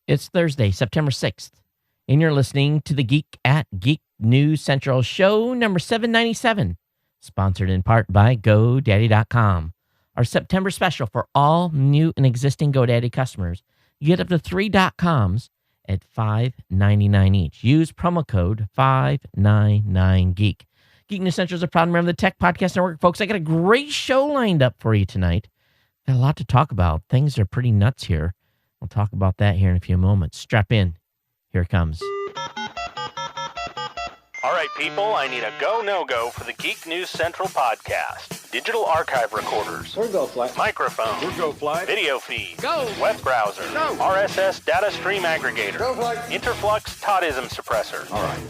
It's Thursday, September 6th, and you're listening to the Geek at Geek News Central show number 797, sponsored in part by GoDaddy.com. Our September special for all new and existing GoDaddy customers. You get up to 3 .coms at $5.99 each. Use promo code 599geek. Geek News Central is a proud member of the Tech Podcast Network. Folks, I got a great show lined up for you tonight. Got a lot to talk about. Things are pretty nuts here. We'll talk about that here in a few moments. Strap in. Here it comes. All right, people, I need a go, no-go for the Geek News Central podcast. Digital archive recorders. We're go fly. Microphone. We're go fly. Video feed. Go. Web browser. Go. RSS data stream aggregator. Go fly. Interflux Toddism suppressor. All right.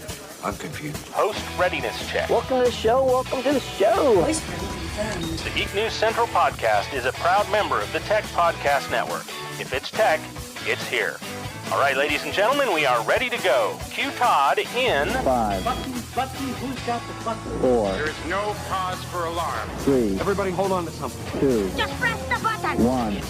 I'm confused. Host readiness check. Welcome to the show. Welcome to the show. Voice ready confirmed. The Geek News Central podcast is a proud member of the Tech Podcast Network. If it's tech, it's here. All right, ladies and gentlemen, we are ready to go. Cue Todd in 5, Button, who's got the button? 4, There is no cause for alarm. 3, Everybody hold on to something. 2, Just press the button. 1.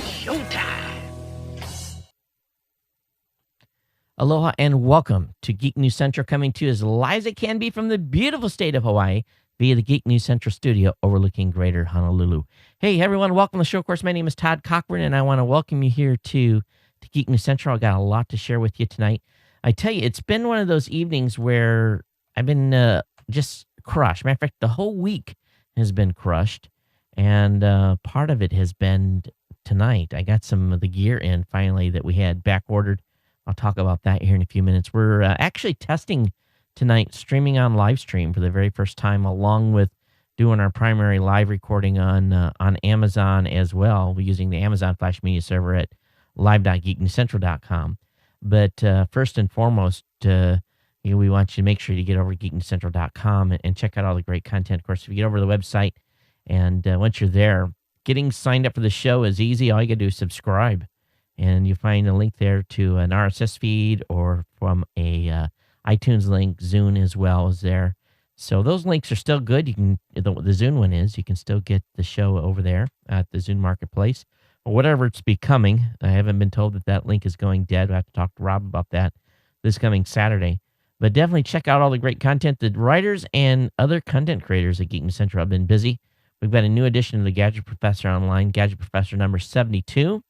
Aloha and welcome to Geek News Central, coming to you as live as it can be from the beautiful state of Hawaii via the Geek News Central studio overlooking Greater Honolulu. Hey, everyone, welcome to the show. Of course, my name is Todd Cochran, and I want to welcome you here to Geek News Central. I got a lot to share with you tonight. I tell you, it's been one of those evenings where I've been just crushed. Matter of fact, the whole week has been crushed, and part of it has been tonight. I got some of the gear in finally that we had back ordered. I'll talk about that here in a few minutes. We're actually testing tonight, streaming on live stream for the very first time, along with doing our primary live recording on Amazon as well. We're using the Amazon Flash Media server at live.geeknewscentral.com. But first and foremost, we want you to make sure you get over to geeknewscentral.com and check out all the great content. Of course, if you get over to the website, and once you're there, getting signed up for the show is easy. All you got to do is subscribe. And you find a link there to an RSS feed or from a iTunes link. Zune as well is there. So those links are still good. You can the Zune one is you can still get the show over there at the Zune Marketplace or whatever it's becoming. I haven't been told that link is going dead. I have to talk to Rob about that this coming Saturday. But definitely check out all the great content. The writers and other content creators at Geek News Central have been busy. We've got a new edition of the Gadget Professor online, Gadget Professor number 72.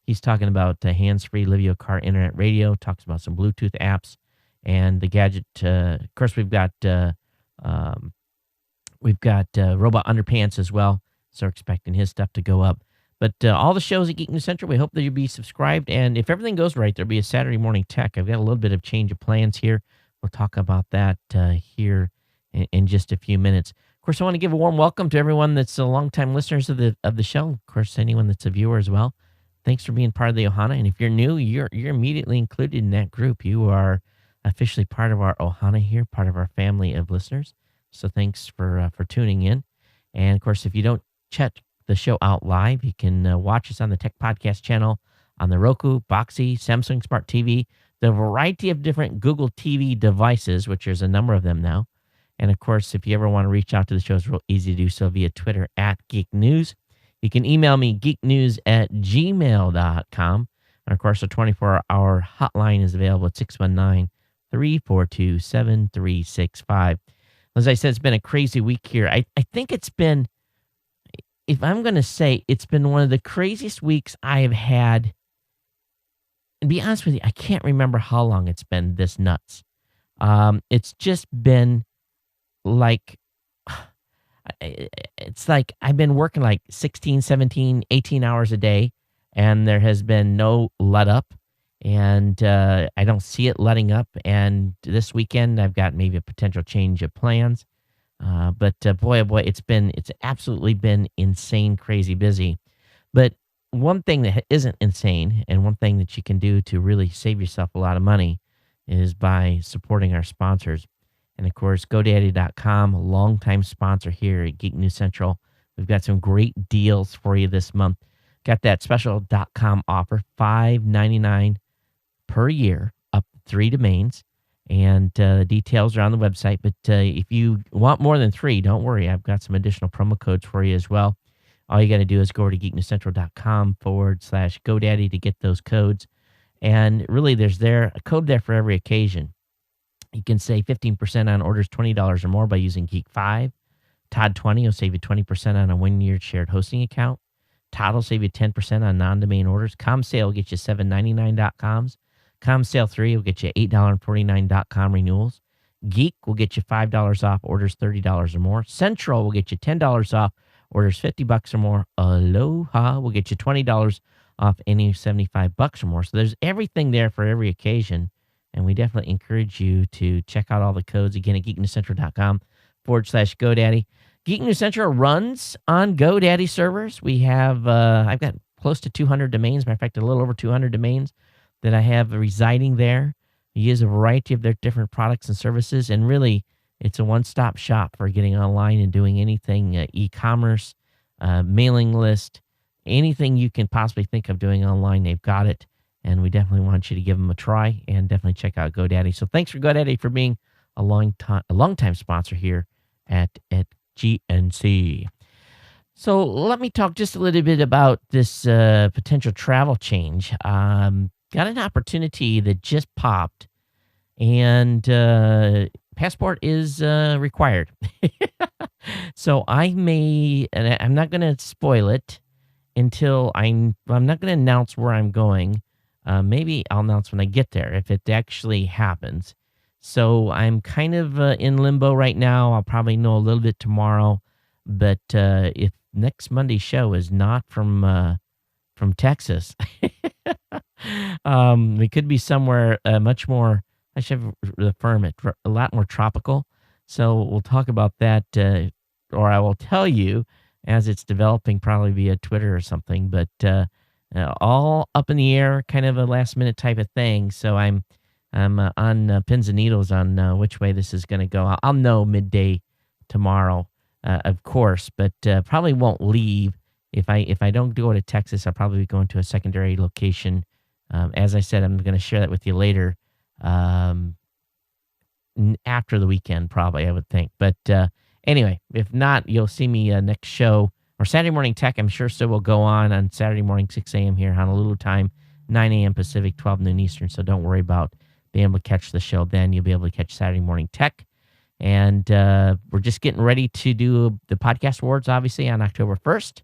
He's talking about hands-free Livio Car Internet Radio, talks about some Bluetooth apps, and the gadget. Of course, we've got Robot Underpants as well, so we're expecting his stuff to go up. But all the shows at Geek News Central, we hope that you'll be subscribed, and if everything goes right, there'll be a Saturday morning tech. I've got a little bit of change of plans here. We'll talk about that here in just a few minutes. Of course, I want to give a warm welcome to everyone that's longtime listeners of the show. Of course, anyone that's a viewer as well. Thanks for being part of the Ohana. And if you're new, you're immediately included in that group. You are officially part of our Ohana here, part of our family of listeners. So thanks for tuning in. And, of course, if you don't check the show out live, you can watch us on the Tech Podcast channel on the Roku, Boxee, Samsung Smart TV, the variety of different Google TV devices, which there's a number of them now. And, of course, if you ever want to reach out to the show, it's real easy to do so via Twitter at Geek News. You can email me, geeknews@gmail.com. And, of course, the 24-hour hotline is available at 619-342-7365. As I said, it's been a crazy week here. I think it's been, if I'm going to say, it's been one of the craziest weeks I have had. And to be honest with you, I can't remember how long it's been this nuts. It's just been like... It's like I've been working like 16, 17, 18 hours a day, and there has been no let up, and I don't see it letting up. And this weekend, I've got maybe a potential change of plans. But boy, oh boy, it's absolutely been insane, crazy busy. But one thing that isn't insane, and one thing that you can do to really save yourself a lot of money is by supporting our sponsors. And, of course, GoDaddy.com, a longtime sponsor here at Geek News Central. We've got some great deals for you this month. Got that special .com offer, $5.99 per year, up 3 domains. And the details are on the website. But if you want more than 3, don't worry. I've got some additional promo codes for you as well. All you got to do is go over to geeknewscentral.com/GoDaddy to get those codes. And really, there's a code there for every occasion. You can save 15% on orders $20 or more by using Geek5. Todd20 will save you 20% on a 1-year shared hosting account. Todd will save you 10% on non-domain orders. ComSale will get you $7.99.coms. ComSale 3 will get you $8.49.com renewals. Geek will get you $5 off orders $30 or more. Central will get you $10 off orders $50 or more. Aloha will get you $20 off any $75 or more. So there's everything there for every occasion. And we definitely encourage you to check out all the codes again at geeknewscentral.com/GoDaddy. Geek News Central runs on GoDaddy servers. We have, I've got close to 200 domains. Matter of fact, a little over 200 domains that I have residing there. We use a variety of their different products and services. And really, it's a one-stop shop for getting online and doing anything e-commerce, mailing list, anything you can possibly think of doing online. They've got it. And we definitely want you to give them a try and definitely check out GoDaddy. So thanks for GoDaddy for being a long-time sponsor here at GNC. So let me talk just a little bit about this potential travel change. Got an opportunity that just popped, and passport is required. So I'm not going to spoil it until I'm not going to announce where I'm going. Maybe I'll announce when I get there, if it actually happens. So I'm kind of in limbo right now. I'll probably know a little bit tomorrow. But if next Monday's show is not from Texas, it could be somewhere much more, I should affirm it, a lot more tropical. So we'll talk about that, or I will tell you as it's developing, probably via Twitter or something. But all up in the air, kind of a last minute type of thing. So I'm on pins and needles on which way this is going to go. I'll know midday tomorrow, of course, but probably won't leave. If I don't go to Texas, I'll probably be going to a secondary location. As I said, I'm going to share that with you later, after the weekend, probably, I would think. But anyway, if not, you'll see me next show. Or Saturday Morning Tech, I'm sure still will go on Saturday morning, 6 a.m. here, Honolulu time, 9 a.m. Pacific, 12 noon Eastern. So don't worry about being able to catch the show then. You'll be able to catch Saturday Morning Tech. And we're just getting ready to do the Podcast Awards, obviously, on October 1st.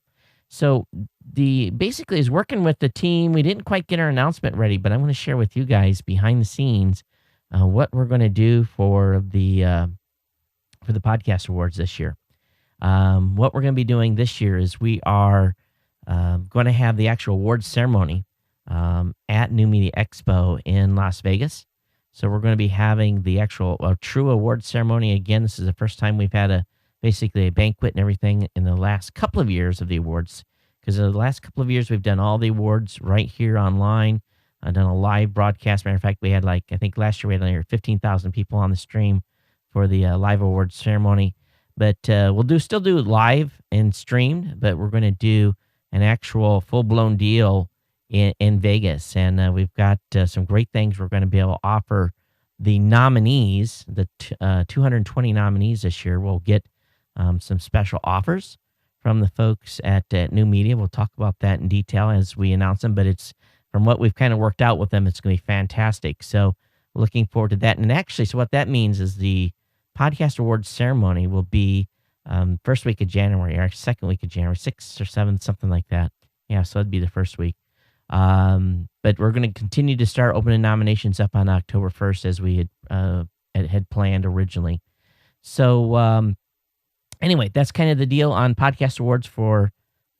So basically is working with the team. We didn't quite get our announcement ready, but I'm going to share with you guys behind the scenes what we're going to do for the Podcast Awards this year. What we're going to be doing this year is we are going to have the actual awards ceremony at New Media Expo in Las Vegas. So we're going to be having the actual true awards ceremony. Again, this is the first time we've had basically a banquet and everything in the last couple of years of the awards. Because in the last couple of years, we've done all the awards right here online. I've done a live broadcast. Matter of fact, we had I think last year we had like 15,000 people on the stream for the live awards ceremony. But we'll still do it live and streamed, but we're going to do an actual full-blown deal in Vegas. And we've got some great things we're going to be able to offer the nominees. The 220 nominees this year will get some special offers from the folks at New Media. We'll talk about that in detail as we announce them, but it's from what we've kind of worked out with them, it's going to be fantastic. So looking forward to that. And actually, so what that means is the Podcast Awards ceremony will be first week of January or second week of January, 6th or 7th, something like that. Yeah, so it'd be the first week. But we're going to continue to start opening nominations up on October 1st as we had planned originally. So anyway, that's kind of the deal on Podcast Awards for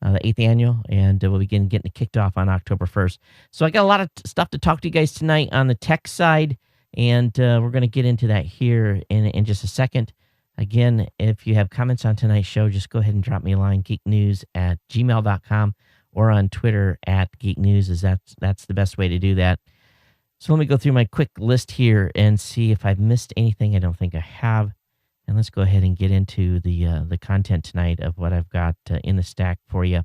the 8th annual, and we'll begin getting it kicked off on October 1st. So I got a lot of stuff to talk to you guys tonight on the tech side. And we're going to get into that here in just a second. Again, if you have comments on tonight's show, just go ahead and drop me a line, geeknews@gmail.com, or on Twitter @geeknews. That's the best way to do that. So let me go through my quick list here and see if I've missed anything. I don't think I have. And let's go ahead and get into the content tonight of what I've got in the stack for you.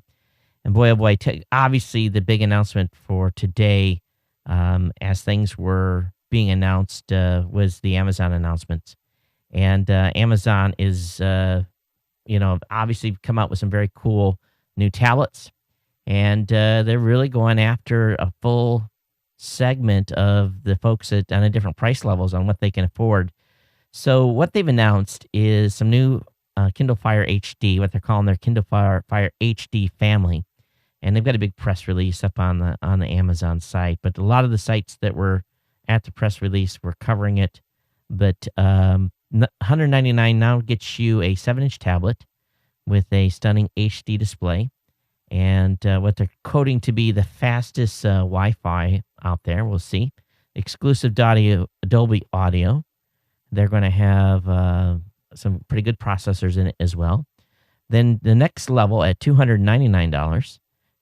And boy, oh boy, obviously the big announcement for today, as things were being announced, was the Amazon announcements. And Amazon is, obviously come out with some very cool new tablets. And they're really going after a full segment of the folks on a different price levels on what they can afford. So what they've announced is some new Kindle Fire HD, what they're calling their Kindle Fire HD family, and they've got a big press release up on the Amazon site. But a lot of the sites that were at the press release were covering it. But $199 now gets you a 7-inch tablet with a stunning HD display, and what they're quoting to be the fastest Wi-Fi out there. We'll see. Exclusive audio, Dolby Audio. They're going to have some pretty good processors in it as well. Then the next level at $299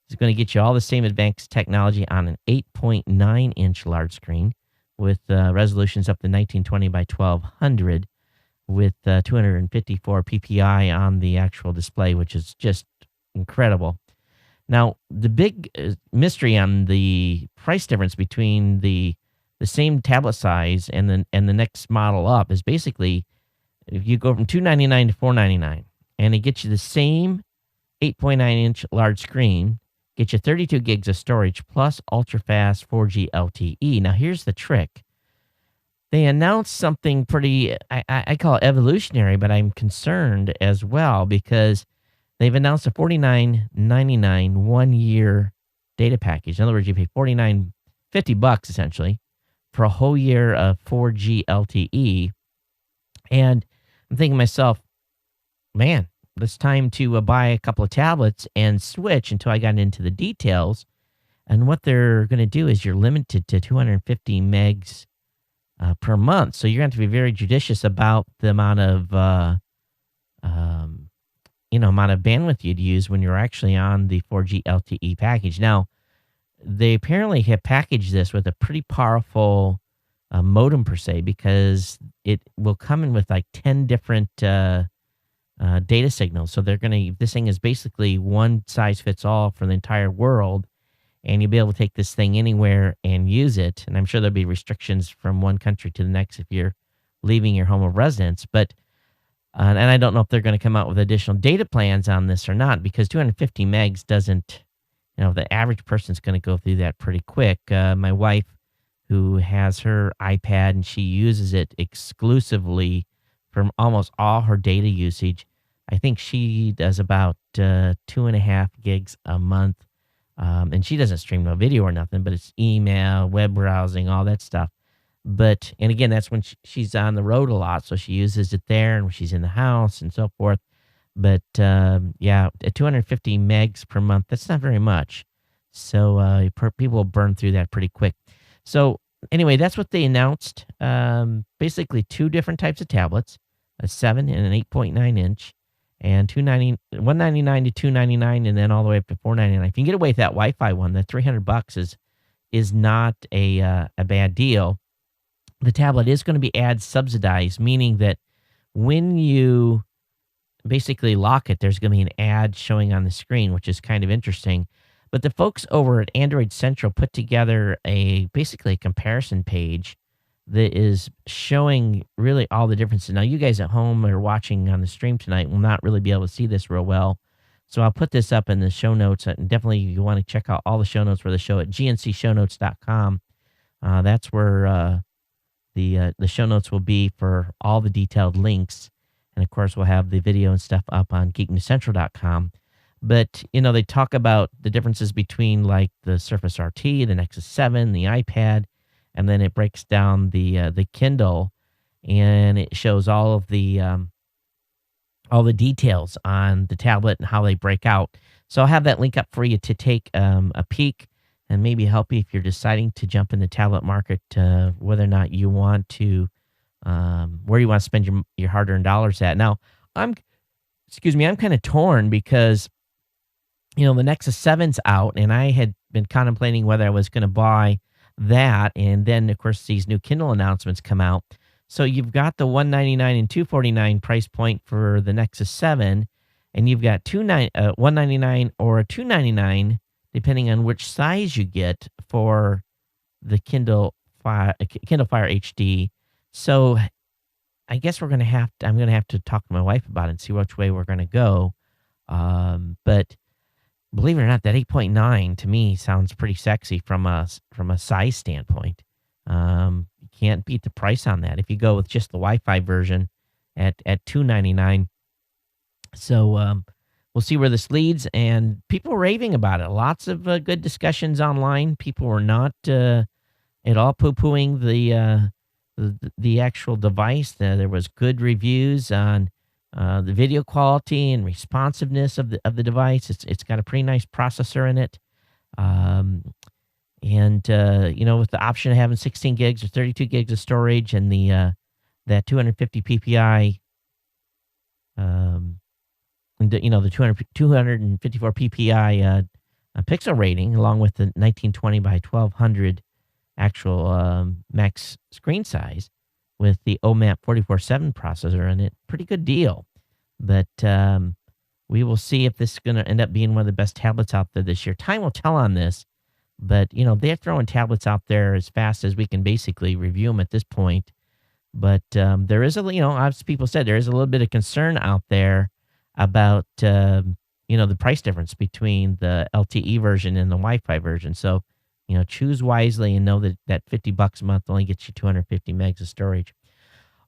is going to get you all the same advanced technology on an 8.9-inch large screen with resolutions up to 1920 by 1200 with 254 ppi on the actual display, which is just incredible. Now, the big mystery on the price difference between the same tablet size and the next model up is basically if you go from $299 to $499, and it gets you the same 8.9-inch large screen, gets you 32 gigs of storage plus ultra-fast 4G LTE. Now, here's the trick. They announced something pretty, I call it evolutionary, but I'm concerned as well because they've announced a $49.99 one-year data package. In other words, you pay $50 essentially for a whole year of 4G LTE. And I'm thinking to myself, man, it's time to buy a couple of tablets and switch until I got into the details. And what they're going to do is you're limited to 250 megs per month. So you're going to have to be very judicious about the amount of, amount of bandwidth you'd use when you're actually on the 4G LTE package. Now, they apparently have packaged this with a pretty powerful modem per se, because it will come in with like 10 different data signals. So this thing is basically one size fits all for the entire world, and you'll be able to take this thing anywhere and use it. And I'm sure there'll be restrictions from one country to the next if you're leaving your home of residence. But and I don't know if they're going to come out with additional data plans on this or not, because 250 megs doesn't, the average person's going to go through that pretty quick. My wife, who has her iPad and she uses it exclusively for almost all her data usage, I think she does about 2.5 gigs a month. And she doesn't stream no video or nothing, but it's email, web browsing, all that stuff. And again, that's when she's on the road a lot, so she uses it there, and when she's in the house and so forth. But at 250 megs per month, that's not very much. So people will burn through that pretty quick. So anyway, that's what they announced. Basically, two different types of tablets, a 7 and an 8.9-inch, and $199 to $299, and then all the way up to $499. If you can get away with that Wi-Fi one, that $300 is not a bad deal. The tablet is going to be ad subsidized, meaning that when you basically lock it, there's going to be an ad showing on the screen, which is kind of interesting. But the folks over at Android Central put together basically a comparison page that is showing really all the differences. Now, you guys at home or watching on the stream tonight will not really be able to see this real well. So I'll put this up in the show notes. And definitely, you want to check out all the show notes for the show at gncsshownotes.com. That's where the show notes will be for all the detailed links. And, of course, we'll have the video and stuff up on geeknewscentral.com. But, they talk about the differences between, like, the Surface RT, the Nexus 7, the iPad, and then it breaks down the Kindle, and it shows all the details on the tablet and how they break out. So I'll have that link up for you to take a peek and maybe help you if you're deciding to jump in the tablet market, whether or not you want to, where you want to spend your hard-earned dollars at. Now, I'm kind of torn because, the Nexus 7's out, and I had been contemplating whether I was going to buy that, and then, of course, these new Kindle announcements come out. So you've got the $199 and $249 price point for the Nexus 7, and you've got $199 or a $299, depending on which size you get for the Kindle Fire HD. So I guess I'm going to have to talk to my wife about it and see which way we're going to go. But believe it or not, that 8.9 to me sounds pretty sexy from a size standpoint. You can't beat the price on that if you go with just the Wi-Fi version at $299. So we'll see where this leads, and people are raving about it. Lots of good discussions online. People were not at all poo-pooing the actual device. There was good reviews on the video quality and responsiveness of the device. It's got a pretty nice processor in it, and with the option of having 16 gigs or 32 gigs of storage, and that 250 ppi, the 254 ppi pixel rating, along with the 1920 by 1200 actual max screen size, with the OMAP 44.7 processor in it. Pretty good deal. But we will see if this is going to end up being one of the best tablets out there this year. Time will tell on this. But, they're throwing tablets out there as fast as we can basically review them at this point. But there is as people said, there is a little bit of concern out there about, the price difference between the LTE version and the Wi-Fi version. So, choose wisely and know that $50 a month only gets you 250 megs of storage.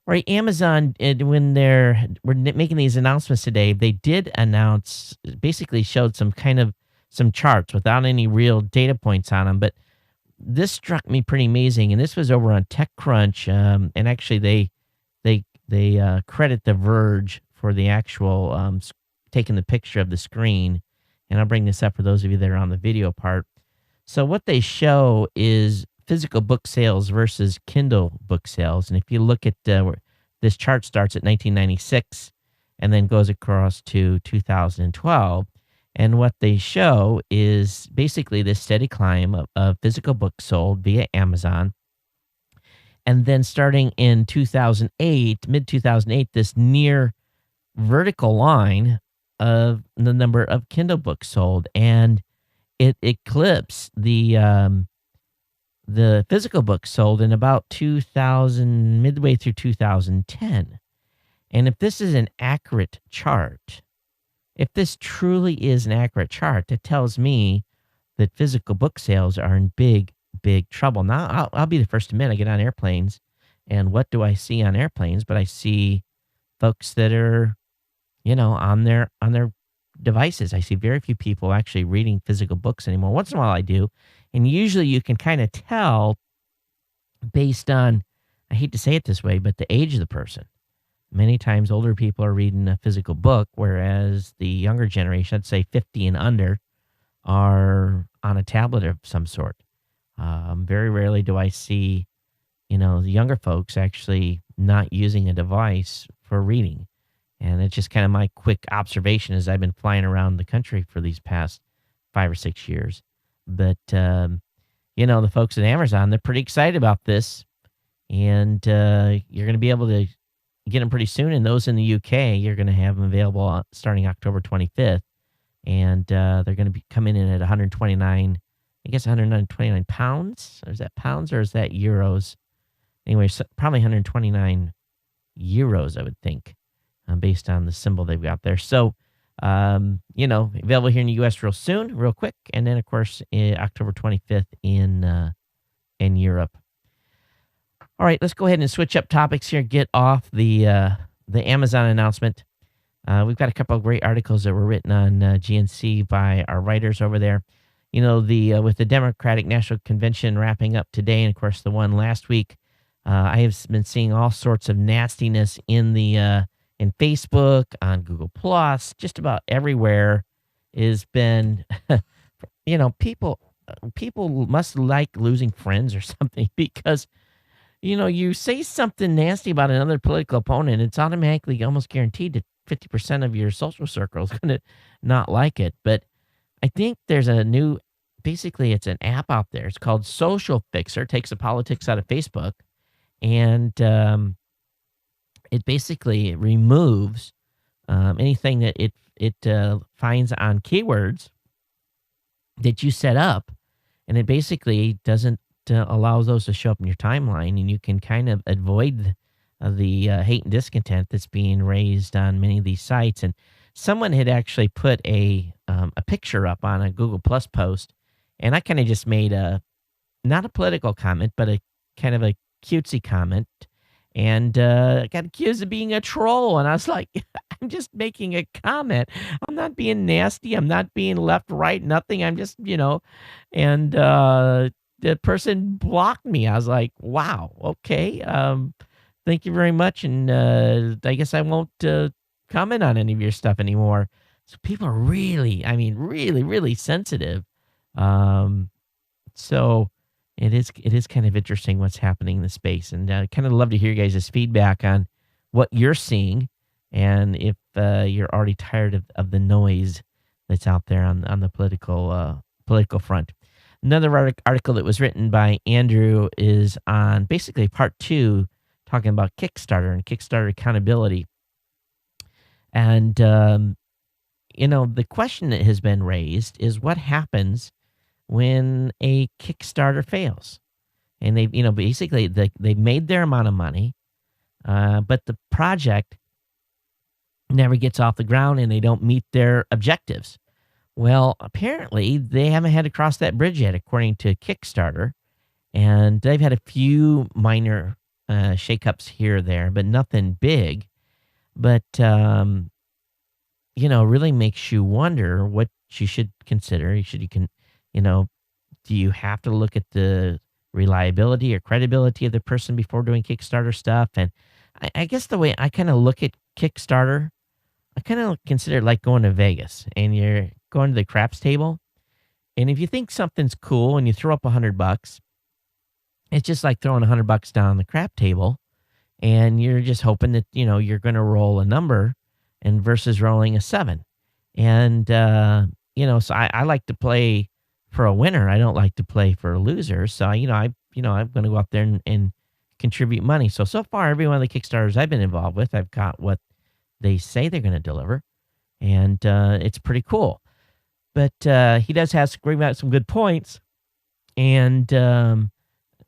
All right, Amazon, when we're making these announcements today, they did announce, basically showed some charts without any real data points on them. But this struck me pretty amazing, and this was over on TechCrunch, and actually they credit The Verge for the actual taking the picture of the screen. And I'll bring this up for those of you that are on the video part. So what they show is physical book sales versus Kindle book sales. And if you look at this chart starts at 1996 and then goes across to 2012. And what they show is basically this steady climb of physical books sold via Amazon. And then starting in 2008, mid-2008, this near vertical line of the number of Kindle books sold. And it eclipsed the physical books sold in about 2000, midway through 2010. And if this is an accurate chart, if this truly is an accurate chart, that tells me that physical book sales are in big, big trouble. Now, I'll be the first to admit, I get on airplanes, and what do I see on airplanes? But I see folks that are, on their devices. I see very few people actually reading physical books anymore. Once in a while I do. And usually you can kind of tell based on, I hate to say it this way, but the age of the person. Many times older people are reading a physical book, whereas the younger generation, I'd say 50 and under, are on a tablet of some sort. Very rarely do I see, the younger folks actually not using a device for reading. And it's just kind of my quick observation as I've been flying around the country for these past 5 or 6 years. But, the folks at Amazon, they're pretty excited about this. And you're going to be able to get them pretty soon. And those in the UK, you're going to have them available starting October 25th. And they're going to be coming in at 129 pounds. Or is that pounds or is that euros? Anyway, so probably 129 euros, I would think. Based on the symbol they've got there. So, available here in the U.S. real quick. And then, of course, October 25th in Europe. All right, let's go ahead and switch up topics here. Get off the Amazon announcement. We've got a couple of great articles that were written on GNC by our writers over there. With the Democratic National Convention wrapping up today, and, of course, the one last week, I have been seeing all sorts of nastiness in Facebook, on Google Plus, just about everywhere has been, people must like losing friends or something because, you say something nasty about another political opponent, it's automatically almost guaranteed that 50% of your social circle is going to not like it. But I think there's it's an app out there. It's called Social Fixer. It takes the politics out of Facebook. And, it basically removes anything that it finds on keywords that you set up, and it basically doesn't allow those to show up in your timeline, and you can kind of avoid the hate and discontent that's being raised on many of these sites. And someone had actually put a a picture up on a Google Plus post, and I kind of just made not a political comment, but a kind of a cutesy comment, and got accused of being a troll. And I was like, I'm just making a comment. I'm not being nasty. I'm not being left, right, nothing. I'm just, and the person blocked me. I was like, wow, okay. Thank you very much. And I guess I won't comment on any of your stuff anymore. So people are really, really, really sensitive. So it is kind of interesting what's happening in the space, and I kind of love to hear you guys' feedback on what you're seeing, and if you're already tired of the noise that's out there on the political front. Another article that was written by Andrew is on basically part 2, talking about Kickstarter and Kickstarter accountability. And, the question that has been raised is what happens when a Kickstarter fails? And they, basically they made their amount of money, but the project never gets off the ground and they don't meet their objectives. Well, apparently they haven't had to cross that bridge yet, according to Kickstarter. And they've had a few minor shakeups here or there, but nothing big. But, really makes you wonder what you should consider. Do you have to look at the reliability or credibility of the person before doing Kickstarter stuff? And I guess the way I kind of look at Kickstarter, I kind of consider it like going to Vegas and you're going to the craps table. And if you think something's cool and you throw up $100, it's just like throwing $100 down on the crap table. And you're just hoping that, you're going to roll a number and versus rolling a 7. And, so I like to play for a winner. I don't like to play for a loser. So, I'm going to go out there and contribute money. So far, every one of the Kickstarters I've been involved with, I've got what they say they're going to deliver. And it's pretty cool. But he does have some good points. And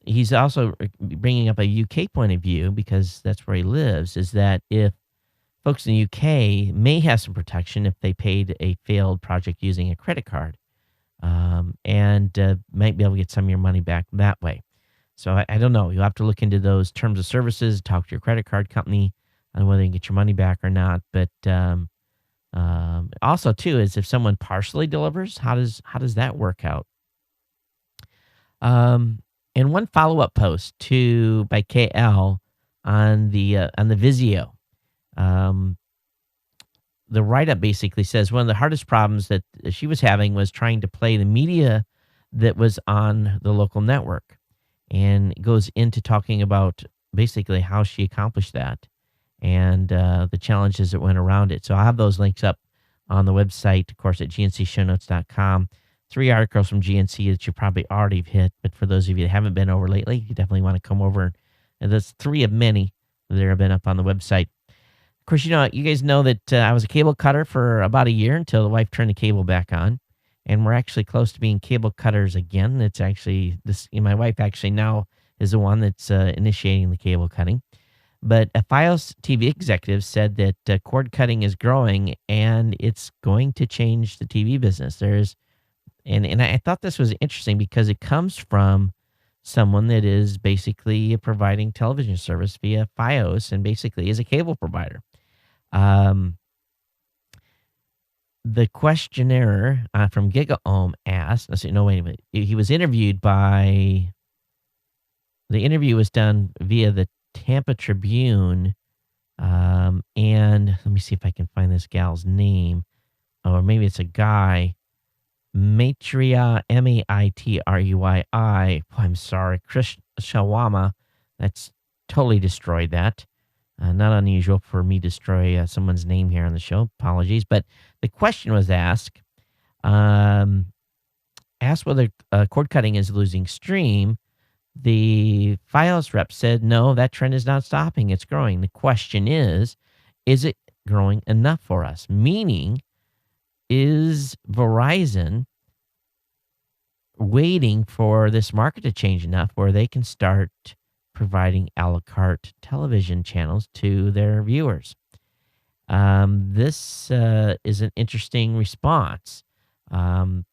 he's also bringing up a UK point of view, because that's where he lives, is that if folks in the UK may have some protection if they paid a failed project using a credit card, and might be able to get some of your money back that way. So I don't know. You'll have to look into those terms of services, talk to your credit card company on whether you can get your money back or not. But also, too, is if someone partially delivers, how does that work out? And one follow-up post by KL on the Vizio. The write-up basically says one of the hardest problems that she was having was trying to play the media that was on the local network, and it goes into talking about basically how she accomplished that and the challenges that went around it. So I'll have those links up on the website, of course, at gncshownotes.com. 3 articles from GNC that you probably already have hit, but for those of you that haven't been over lately, you definitely want to come over. And that's 3 of many that have been up on the website. Of course, you guys know that I was a cable cutter for about a year until the wife turned the cable back on. And we're actually close to being cable cutters again. It's actually my wife actually now is the one that's initiating the cable cutting. But a FiOS TV executive said that cord cutting is growing and it's going to change the TV business. And I thought this was interesting because it comes from someone that is basically providing television service via FiOS and basically is a cable provider. The questionnaire from GigaOM asked, wait a minute. He was interviewed the interview was done via the Tampa Tribune. And let me see if I can find this gal's name. Or maybe it's a guy. Maitreyi, Maitrui. I'm sorry, Chris Shawama. That's totally destroyed that. Not unusual for me to destroy someone's name here on the show. Apologies. But the question was asked whether cord cutting is losing stream. The FiOS rep said, no, that trend is not stopping. It's growing. The question is it growing enough for us? Meaning, is Verizon waiting for this market to change enough where they can start providing a la carte television channels to their viewers? This is an interesting response. Um,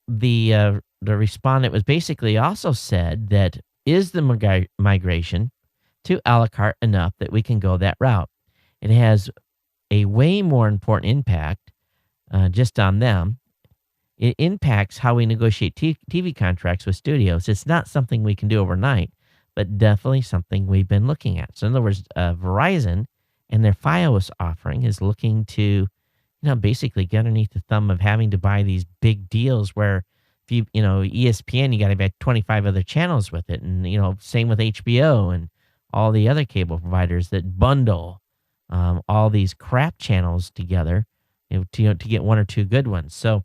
the respondent was basically also said that is the migration to a la carte enough that we can go that route? It has a way more important impact just on them. It impacts how we negotiate TV contracts with studios. It's not something we can do overnight, but definitely something we've been looking at. So in other words, Verizon and their Fios offering is looking to, basically get underneath the thumb of having to buy these big deals where if ESPN, you got to buy 25 other channels with it. And, same with HBO and all the other cable providers that bundle all these crap channels together to get one or two good ones. So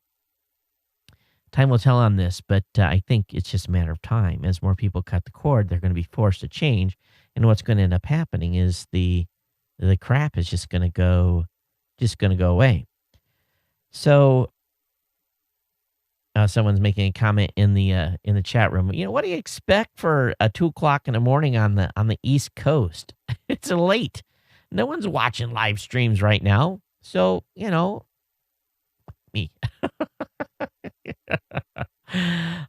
time will tell on this, but I think it's just a matter of time. As more people cut the cord, they're going to be forced to change. And what's going to end up happening is the crap is just going to go away. So someone's making a comment in the chat room. What do you expect for 2:00 in the morning on the East Coast? It's late. No one's watching live streams right now. So, me.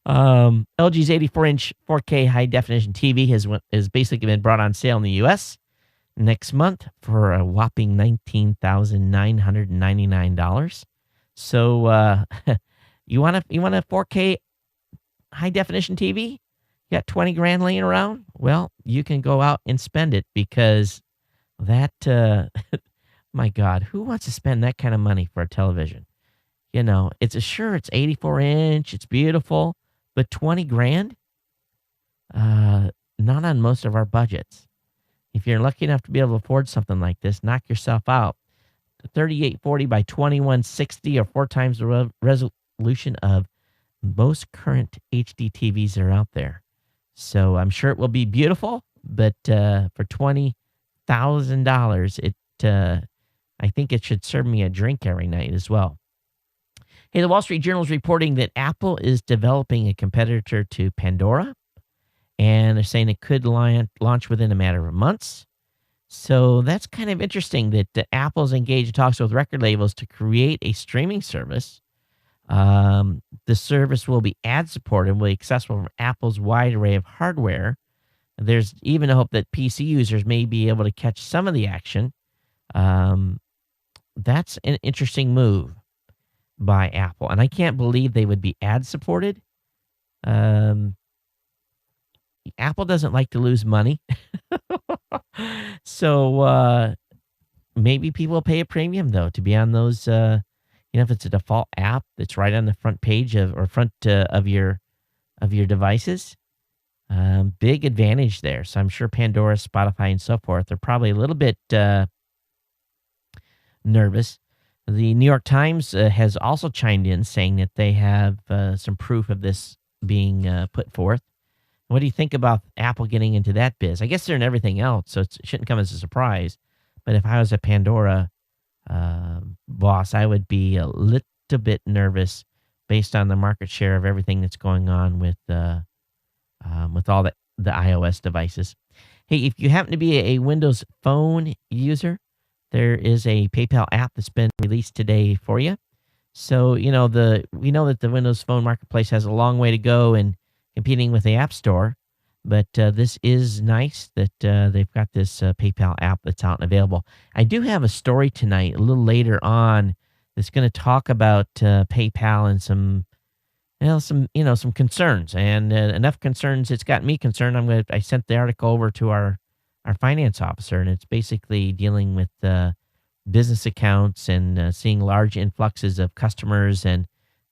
LG's 84-inch 4K high-definition TV has basically been brought on sale in the U.S. next month for a whopping $19,999. So you want a 4K high-definition TV? You got 20 grand laying around? Well, you can go out and spend it because that, my God, who wants to spend that kind of money for a television? It's 84-inch, it's beautiful, but 20 grand? Not on most of our budgets. If you're lucky enough to be able to afford something like this, knock yourself out. 3840 by 2160 or 4 times the resolution of most current HD TVs that are out there. So I'm sure it will be beautiful, but for $20,000, I think it should serve me a drink every night as well. Hey, the Wall Street Journal is reporting that Apple is developing a competitor to Pandora, and they're saying it could launch within a matter of months. So that's kind of interesting that Apple's engaged in talks with record labels to create a streaming service. The service will be ad-supported and will be accessible from Apple's wide array of hardware. There's even a hope that PC users may be able to catch some of the action. That's an interesting move by Apple, and I can't believe they would be ad-supported. Apple doesn't like to lose money. So maybe people will pay a premium, though, to be on those, if it's a default app that's right on the front page of your devices. Big advantage there. So I'm sure Pandora, Spotify, and so forth are probably a little bit nervous. The New York Times has also chimed in saying that they have some proof of this being put forth. What do you think about Apple getting into that biz? I guess they're in everything else, so it shouldn't come as a surprise. But if I was a Pandora boss, I would be a little bit nervous based on the market share of everything that's going on with all the iOS devices. Hey, if you happen to be a Windows Phone user, there is a PayPal app that's been released today for you. So, we know that the Windows Phone marketplace has a long way to go in competing with the App Store, but this is nice that they've got this PayPal app that's out and available. I do have a story tonight, a little later on, that's going to talk about PayPal and some concerns, and enough concerns. It's got me concerned. I sent the article over to our finance officer, and it's basically dealing with business accounts and seeing large influxes of customers and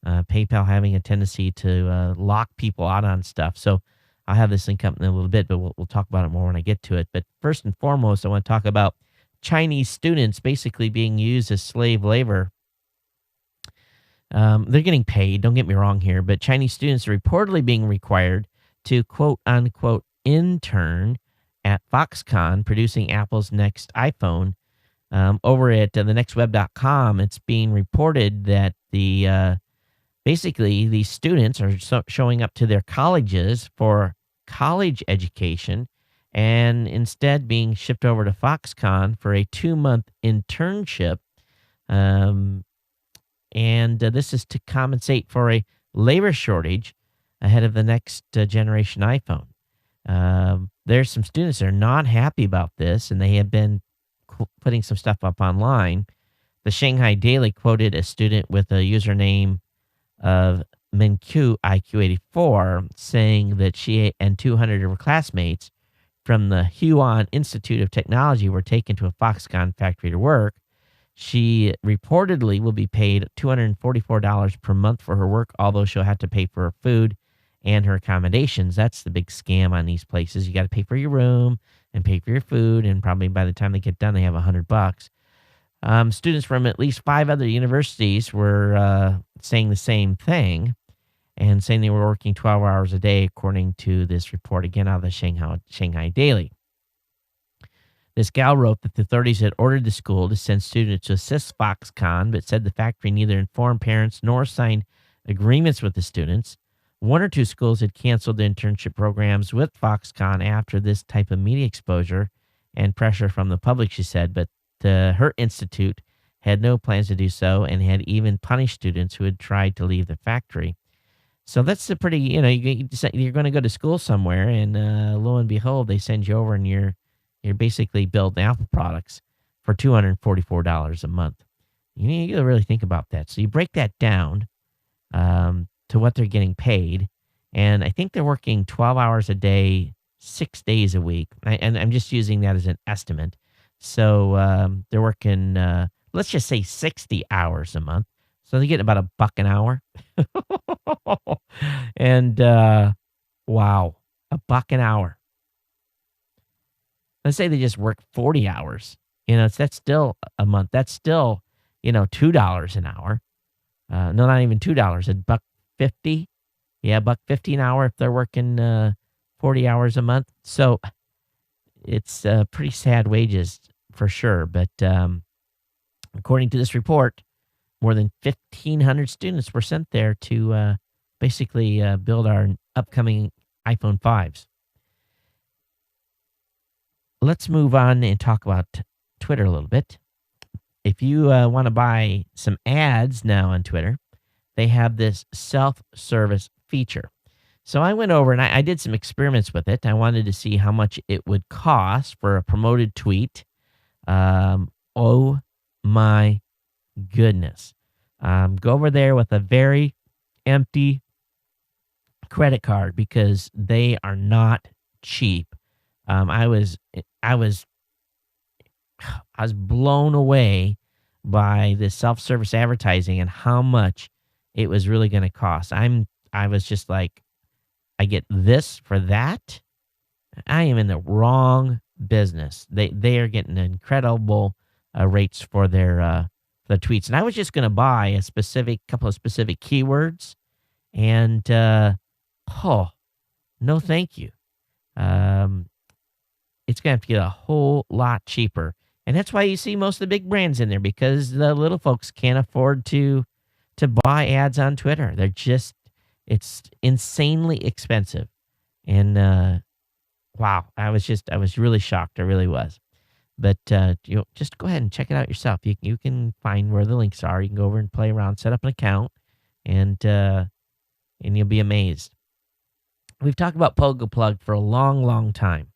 PayPal having a tendency to lock people out on stuff. So I'll have this link up in a little bit, but we'll talk about it more when I get to it. But first and foremost, I want to talk about Chinese students basically being used as slave labor. They're getting paid, don't get me wrong here, but Chinese students are reportedly being required to quote-unquote intern at Foxconn producing Apple's next iPhone. Over at thenextweb.com, it's being reported that basically these students are showing up to their colleges for college education and instead being shipped over to Foxconn for a 2-month internship. And this is to compensate for a labor shortage ahead of the next generation iPhone. There's some students that are not happy about this, and they have been putting some stuff up online. The Shanghai Daily quoted a student with a username of Minkyu IQ84 saying that she and 200 of her classmates from the Huan Institute of Technology were taken to a Foxconn factory to work. She reportedly will be paid $244 per month for her work, although she'll have to pay for her food and her accommodations. That's the big scam on these places. You got to pay for your room and pay for your food, and probably by the time they get done, they have $100. Students from at least 5 other universities were saying the same thing and saying they were working 12 hours a day, according to this report, again, out of the Shanghai Daily. This gal wrote that the authorities had ordered the school to send students to assist Foxconn, but said the factory neither informed parents nor signed agreements with the students. 1 or 2 schools had canceled the internship programs with Foxconn after this type of media exposure and pressure from the public, she said, but her institute had no plans to do so and had even punished students who had tried to leave the factory. So that's a pretty, you're going to go to school somewhere, and lo and behold, they send you over, and you're basically building Apple products for $244 a month. You got to really think about that. So you break that down to what they're getting paid, and I think they're working 12 hours a day, 6 days a week, and I'm just using that as an estimate. So they're working, let's just say 60 hours a month. So they get about $1 an hour. And wow, $1 an hour. Let's say they just work 40 hours. That's still a month. That's still, $2 an hour. No, not even $2. $1.50. Yeah, $1.50 an hour if they're working 40 hours a month. So it's pretty sad wages for sure. But according to this report, more than 1,500 students were sent there to basically build our upcoming iPhone 5s. Let's move on and talk about Twitter a little bit. If you want to buy some ads now on Twitter, they have this self-service feature. So I went over and I did some experiments with it. I wanted to see how much it would cost for a promoted tweet. Oh my goodness. Go over there with a very empty credit card because they are not cheap. I was blown away by this self-service advertising and how much it was really going to cost. I was just like, I get this for that. I am in the wrong business. They are getting incredible rates for their the tweets, and I was just going to buy a couple of specific keywords, and no, thank you. It's going to have to get a whole lot cheaper. And that's why you see most of the big brands in there, because the little folks can't afford to buy ads on Twitter. It's insanely expensive. And wow, I was really shocked. I really was. But just go ahead and check it out yourself. You can find where the links are. You can go over and play around, set up an account, and you'll be amazed. We've talked about PogoPlug for a long, long time.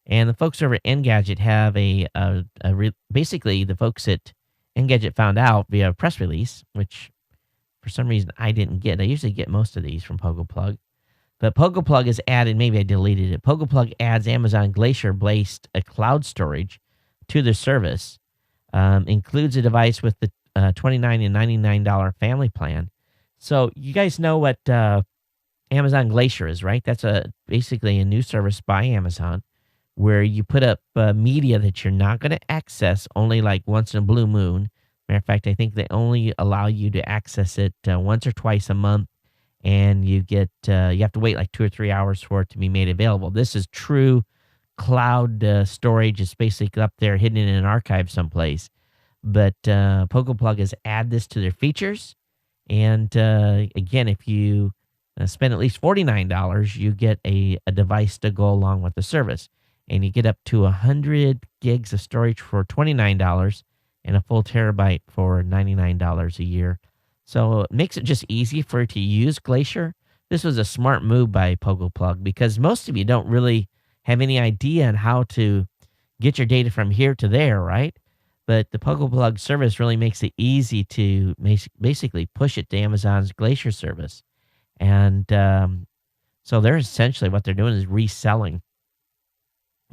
And the folks over at Engadget have basically the folks at Engadget found out via a press release, which for some reason I didn't get. I usually get most of these from PogoPlug. But PogoPlug has added, maybe I deleted it, PogoPlug adds Amazon Glacier-based cloud storage to their service. Includes a device with the $29 and $99 family plan. So you guys know what Amazon Glacier is, right? That's basically a new service by Amazon where you put up media that you're not going to access only like once in a blue moon. Matter of fact, I think they only allow you to access it once or twice a month, and you have to wait like 2 or 3 hours for it to be made available. This is true cloud storage. It's basically up there hidden in an archive someplace. But PogoPlug has added this to their features. And again, if you spend at least $49, you get a device to go along with the service. And you get up to 100 gigs of storage for $29 and a full terabyte for $99 a year. So it makes it just easy for you to use Glacier. This was a smart move by PogoPlug because most of you don't really have any idea on how to get your data from here to there, right? But the PogoPlug service really makes it easy to basically push it to Amazon's Glacier service. And so they're essentially, what they're doing is reselling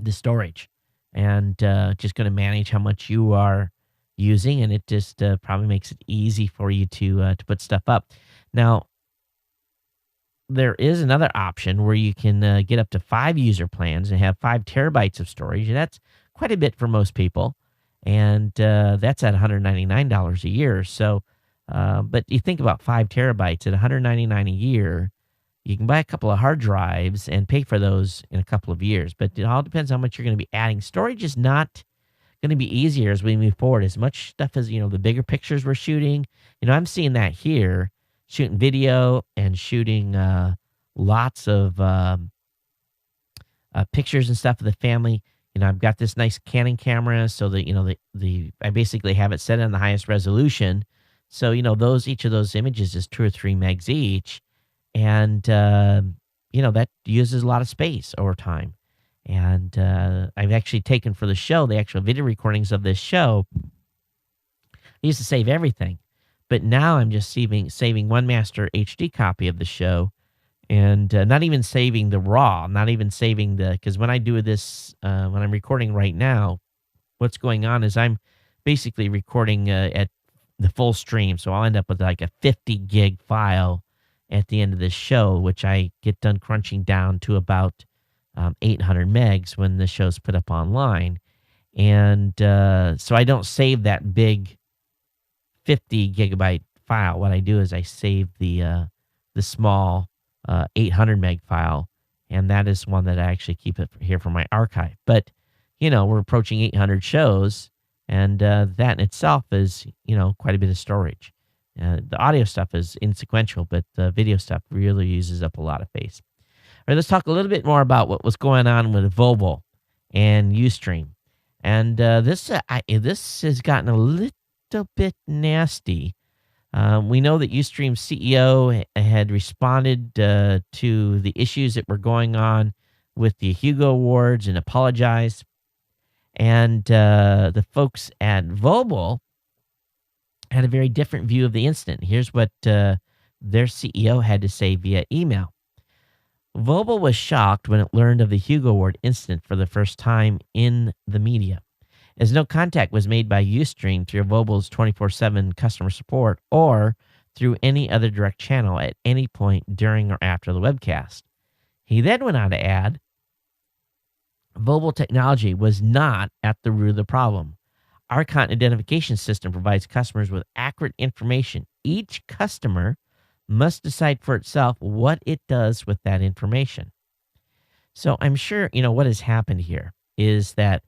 the storage and just going to manage how much you are using, and it just probably makes it easy for you to put stuff up. Now, there is another option where you can get up to 5 user plans and have 5 terabytes of storage, and that's quite a bit for most people, and that's at $199 a year. So, but you think about 5 terabytes at $199 a year, you can buy a couple of hard drives and pay for those in a couple of years, but it all depends how much you're going to be adding. Storage is not going to be easier as we move forward. As much stuff as, the bigger pictures we're shooting, I'm seeing that here, shooting video and shooting lots of pictures and stuff of the family. I've got this nice Canon camera, so that, I basically have it set on the highest resolution. So, each of those images is 2 or 3 megs each. And, that uses a lot of space over time. And I've actually taken for the show, the actual video recordings of this show. I used to save everything, but now I'm just saving one master HD copy of the show, and not even saving the raw, not even saving because when I do this, when I'm recording right now, what's going on is I'm basically recording at the full stream. So I'll end up with like a 50 gig file at the end of this show, which I get done crunching down to about 800 megs when the show's put up online. And so I don't save that big 50 gigabyte file. What I do is I save the small 800 meg file, and that is one that I actually keep it here for my archive. But, we're approaching 800 shows, and that in itself is, quite a bit of storage. The audio stuff is insequential, but the video stuff really uses up a lot of space. All right, let's talk a little bit more about what was going on with Vobal and Ustream. And this has gotten a little bit nasty. We know that Ustream's CEO had responded to the issues that were going on with the Hugo Awards and apologized. And the folks at Vobal had a very different view of the incident. Here's what their CEO had to say via email. Vobal was shocked when it learned of the Hugo Award incident for the first time in the media, as no contact was made by Ustream through Vobal's 24/7 customer support or through any other direct channel at any point during or after the webcast. He then went on to add, Vobal technology was not at the root of the problem. Our content identification system provides customers with accurate information. Each customer must decide for itself what it does with that information. So I'm sure, what has happened here is that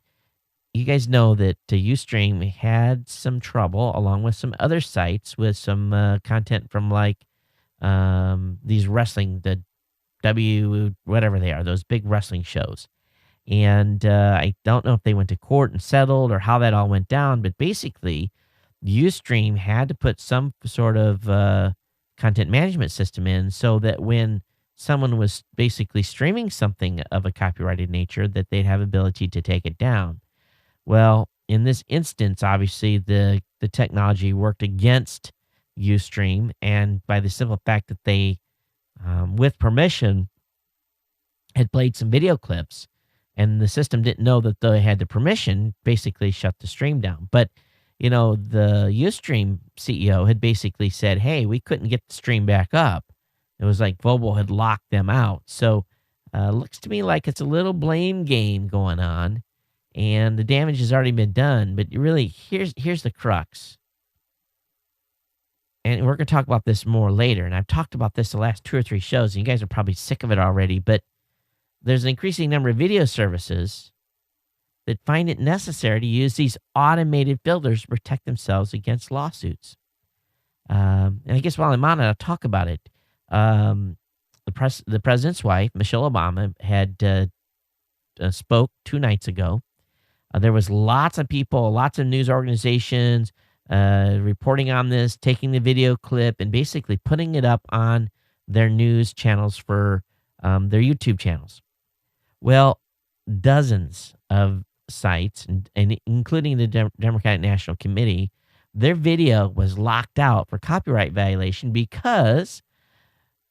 you guys know that Ustream had some trouble, along with some other sites, with some content from these wrestling, the whatever they are, those big wrestling shows. And I don't know if they went to court and settled or how that all went down, but basically Ustream had to put some sort of content management system in so that when someone was basically streaming something of a copyrighted nature, that they'd have ability to take it down. Well, in this instance, obviously the technology worked against Ustream, and by the simple fact that they, with permission, had played some video clips, and the system didn't know that they had the permission, basically shut the stream down. But the Ustream CEO had basically said, hey, we couldn't get the stream back up. It was like Vobal had locked them out. So looks to me like it's a little blame game going on, and the damage has already been done. But really, here's the crux. And we're going to talk about this more later. And I've talked about this the last 2 or 3 shows, and you guys are probably sick of it already. But there's an increasing number of video services that find it necessary to use these automated filters to protect themselves against lawsuits. And I guess while I'm on it, I'll talk about it. The president's wife, Michelle Obama, had spoke 2 nights ago. There was lots of people, lots of news organizations, reporting on this, taking the video clip, and basically putting it up on their news channels for their YouTube channels. Well, dozens of sites, and including the Democratic National Committee, their video was locked out for copyright violation because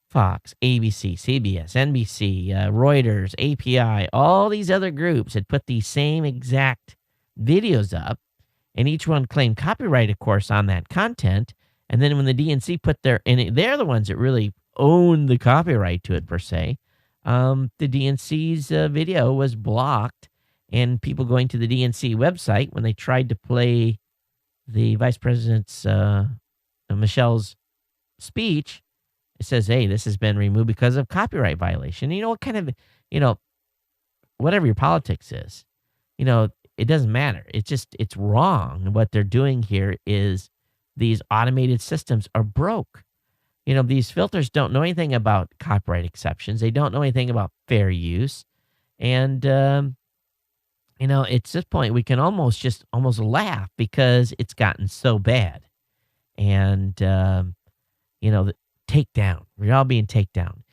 Fox, ABC, CBS, NBC, Reuters, API, all these other groups had put these same exact videos up, and each one claimed copyright, of course, on that content. And then when the DNC put they're the ones that really own the copyright to it, per se, the DNC's video was blocked, and people going to the DNC website, when they tried to play the Vice President's, Michelle's speech, it says, hey, this has been removed because of copyright violation. You know, what kind of, whatever your politics is, it doesn't matter. It's wrong. What they're doing here is these automated systems are broke. These filters don't know anything about copyright exceptions. They don't know anything about fair use. And, at this point, we can almost laugh because it's gotten so bad. And, the takedown. We're all being takedown.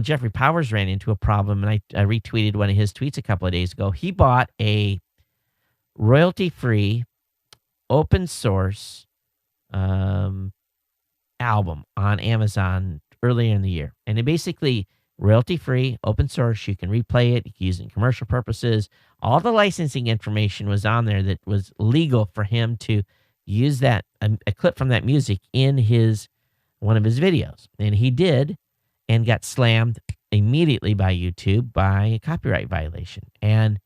Jeffrey Powers ran into a problem, and I retweeted one of his tweets a couple of days ago. He bought a royalty-free, open source album on Amazon earlier in the year. And it basically, royalty-free, open source, you can replay it, you can use it in commercial purposes. All the licensing information was on there that was legal for him to use that, a clip from that music in one of his videos. And he did, and got slammed immediately by YouTube by a copyright violation. And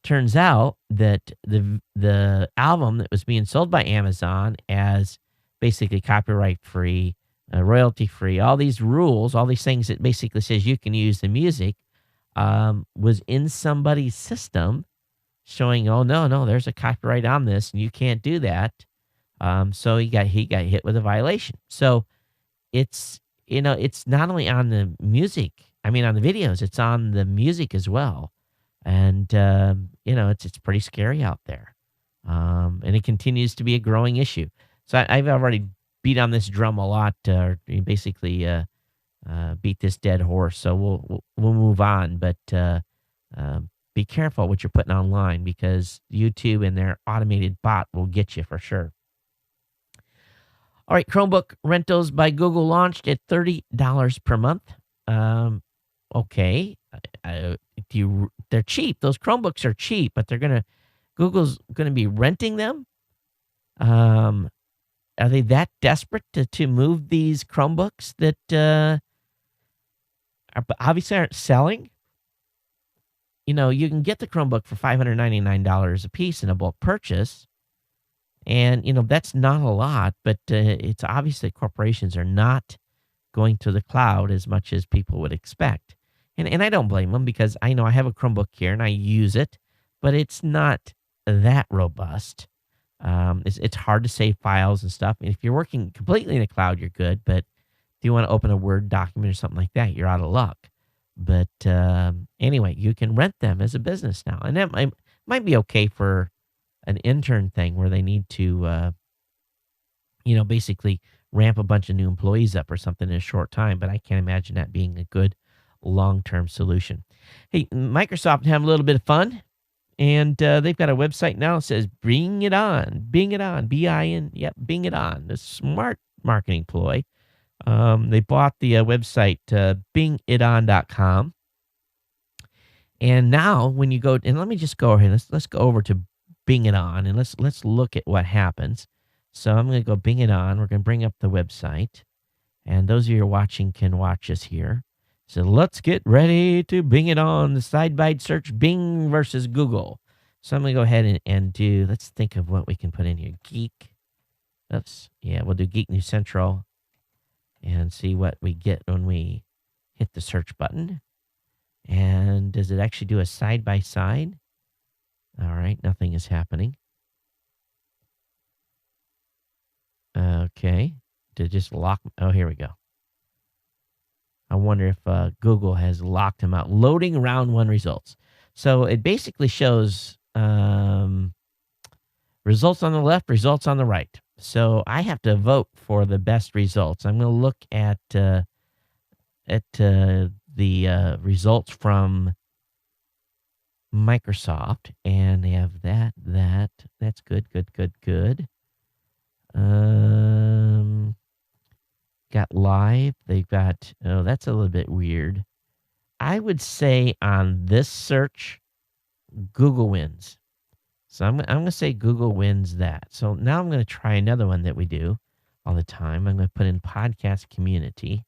turns out that the album that was being sold by Amazon as basically copyright-free, royalty-free, all these rules, all these things that basically says you can use the music, was in somebody's system showing, oh, no, there's a copyright on this, and you can't do that. So he got hit with a violation. So it's not only on the music, on the videos, it's on the music as well. And, it's pretty scary out there. And it continues to be a growing issue. So I've already beat on this drum a lot, basically beat this dead horse. So we'll move on. But be careful what you're putting online, because YouTube and their automated bot will get you for sure. All right, Chromebook rentals by Google launched at $30 per month. Okay, they're cheap. Those Chromebooks are cheap, but Google's gonna be renting them. Are they that desperate to move these Chromebooks that obviously aren't selling? You can get the Chromebook for $599 a piece in a bulk purchase. And, that's not a lot, but it's obvious that corporations are not going to the cloud as much as people would expect. And I don't blame them, because I know I have a Chromebook here and I use it, but it's not that robust. It's hard to save files and stuff. And if you're working completely in the cloud, you're good. But if you want to open a Word document or something like that, you're out of luck. But anyway, you can rent them as a business now. And that might be okay for an intern thing where they need to, basically ramp a bunch of new employees up or something in a short time. But I can't imagine that being a good long-term solution. Hey, Microsoft have a little bit of fun, and they've got a website now that says Bing It On, Bing It On, B-I-N, yep, Bing It On, the smart marketing ploy. They bought the website bingiton.com. And now when you go, and let me just go over here, let's go over to Bing It On, and let's look at what happens. So I'm going to go Bing It On. We're going to bring up the website, and those of you who are watching can watch us here. So let's get ready to Bing It On, the side-by-side search Bing versus Google. So I'm going to go ahead and do, let's think of what we can put in here. We'll do Geek News Central and see what we get when we hit the search button. And does it actually do a side-by-side? All right, nothing is happening. Okay, to just lock, oh, here we go. I wonder if Google has locked him out. Loading round one results. So it basically shows results on the left, results on the right. So I have to vote for the best results. I'm going to look at the results from Microsoft, and they have that's good. Got live. They've got, oh, that's a little bit weird. I would say on this search, Google wins. So I'm going to say Google wins that. So now I'm going to try another one that we do all the time. I'm going to put in podcast community.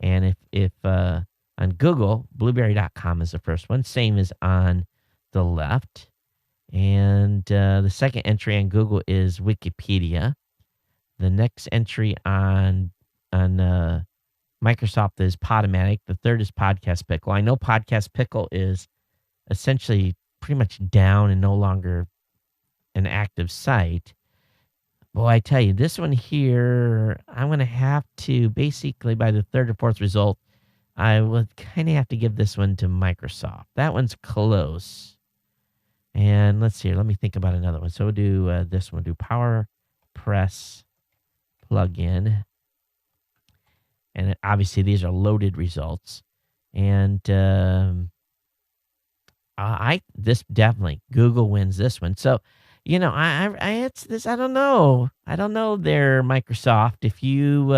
And if on Google, blueberry.com is the first one. Same as on the left. And the second entry on Google is Wikipedia. The next entry on Microsoft is Podomatic. The third is Podcast Pickle. I know Podcast Pickle is essentially pretty much down and no longer an active site. Boy, I tell you, this one here, I'm going to have to basically, by the third or fourth result, I would kind of have to give this one to Microsoft. That one's close. And let's see here. Let me think about another one. So we'll do this one. We'll do PowerPress plugin. And obviously, these are loaded results. And this definitely, Google wins this one. So, it's this. I don't know. I don't know there, Microsoft. If you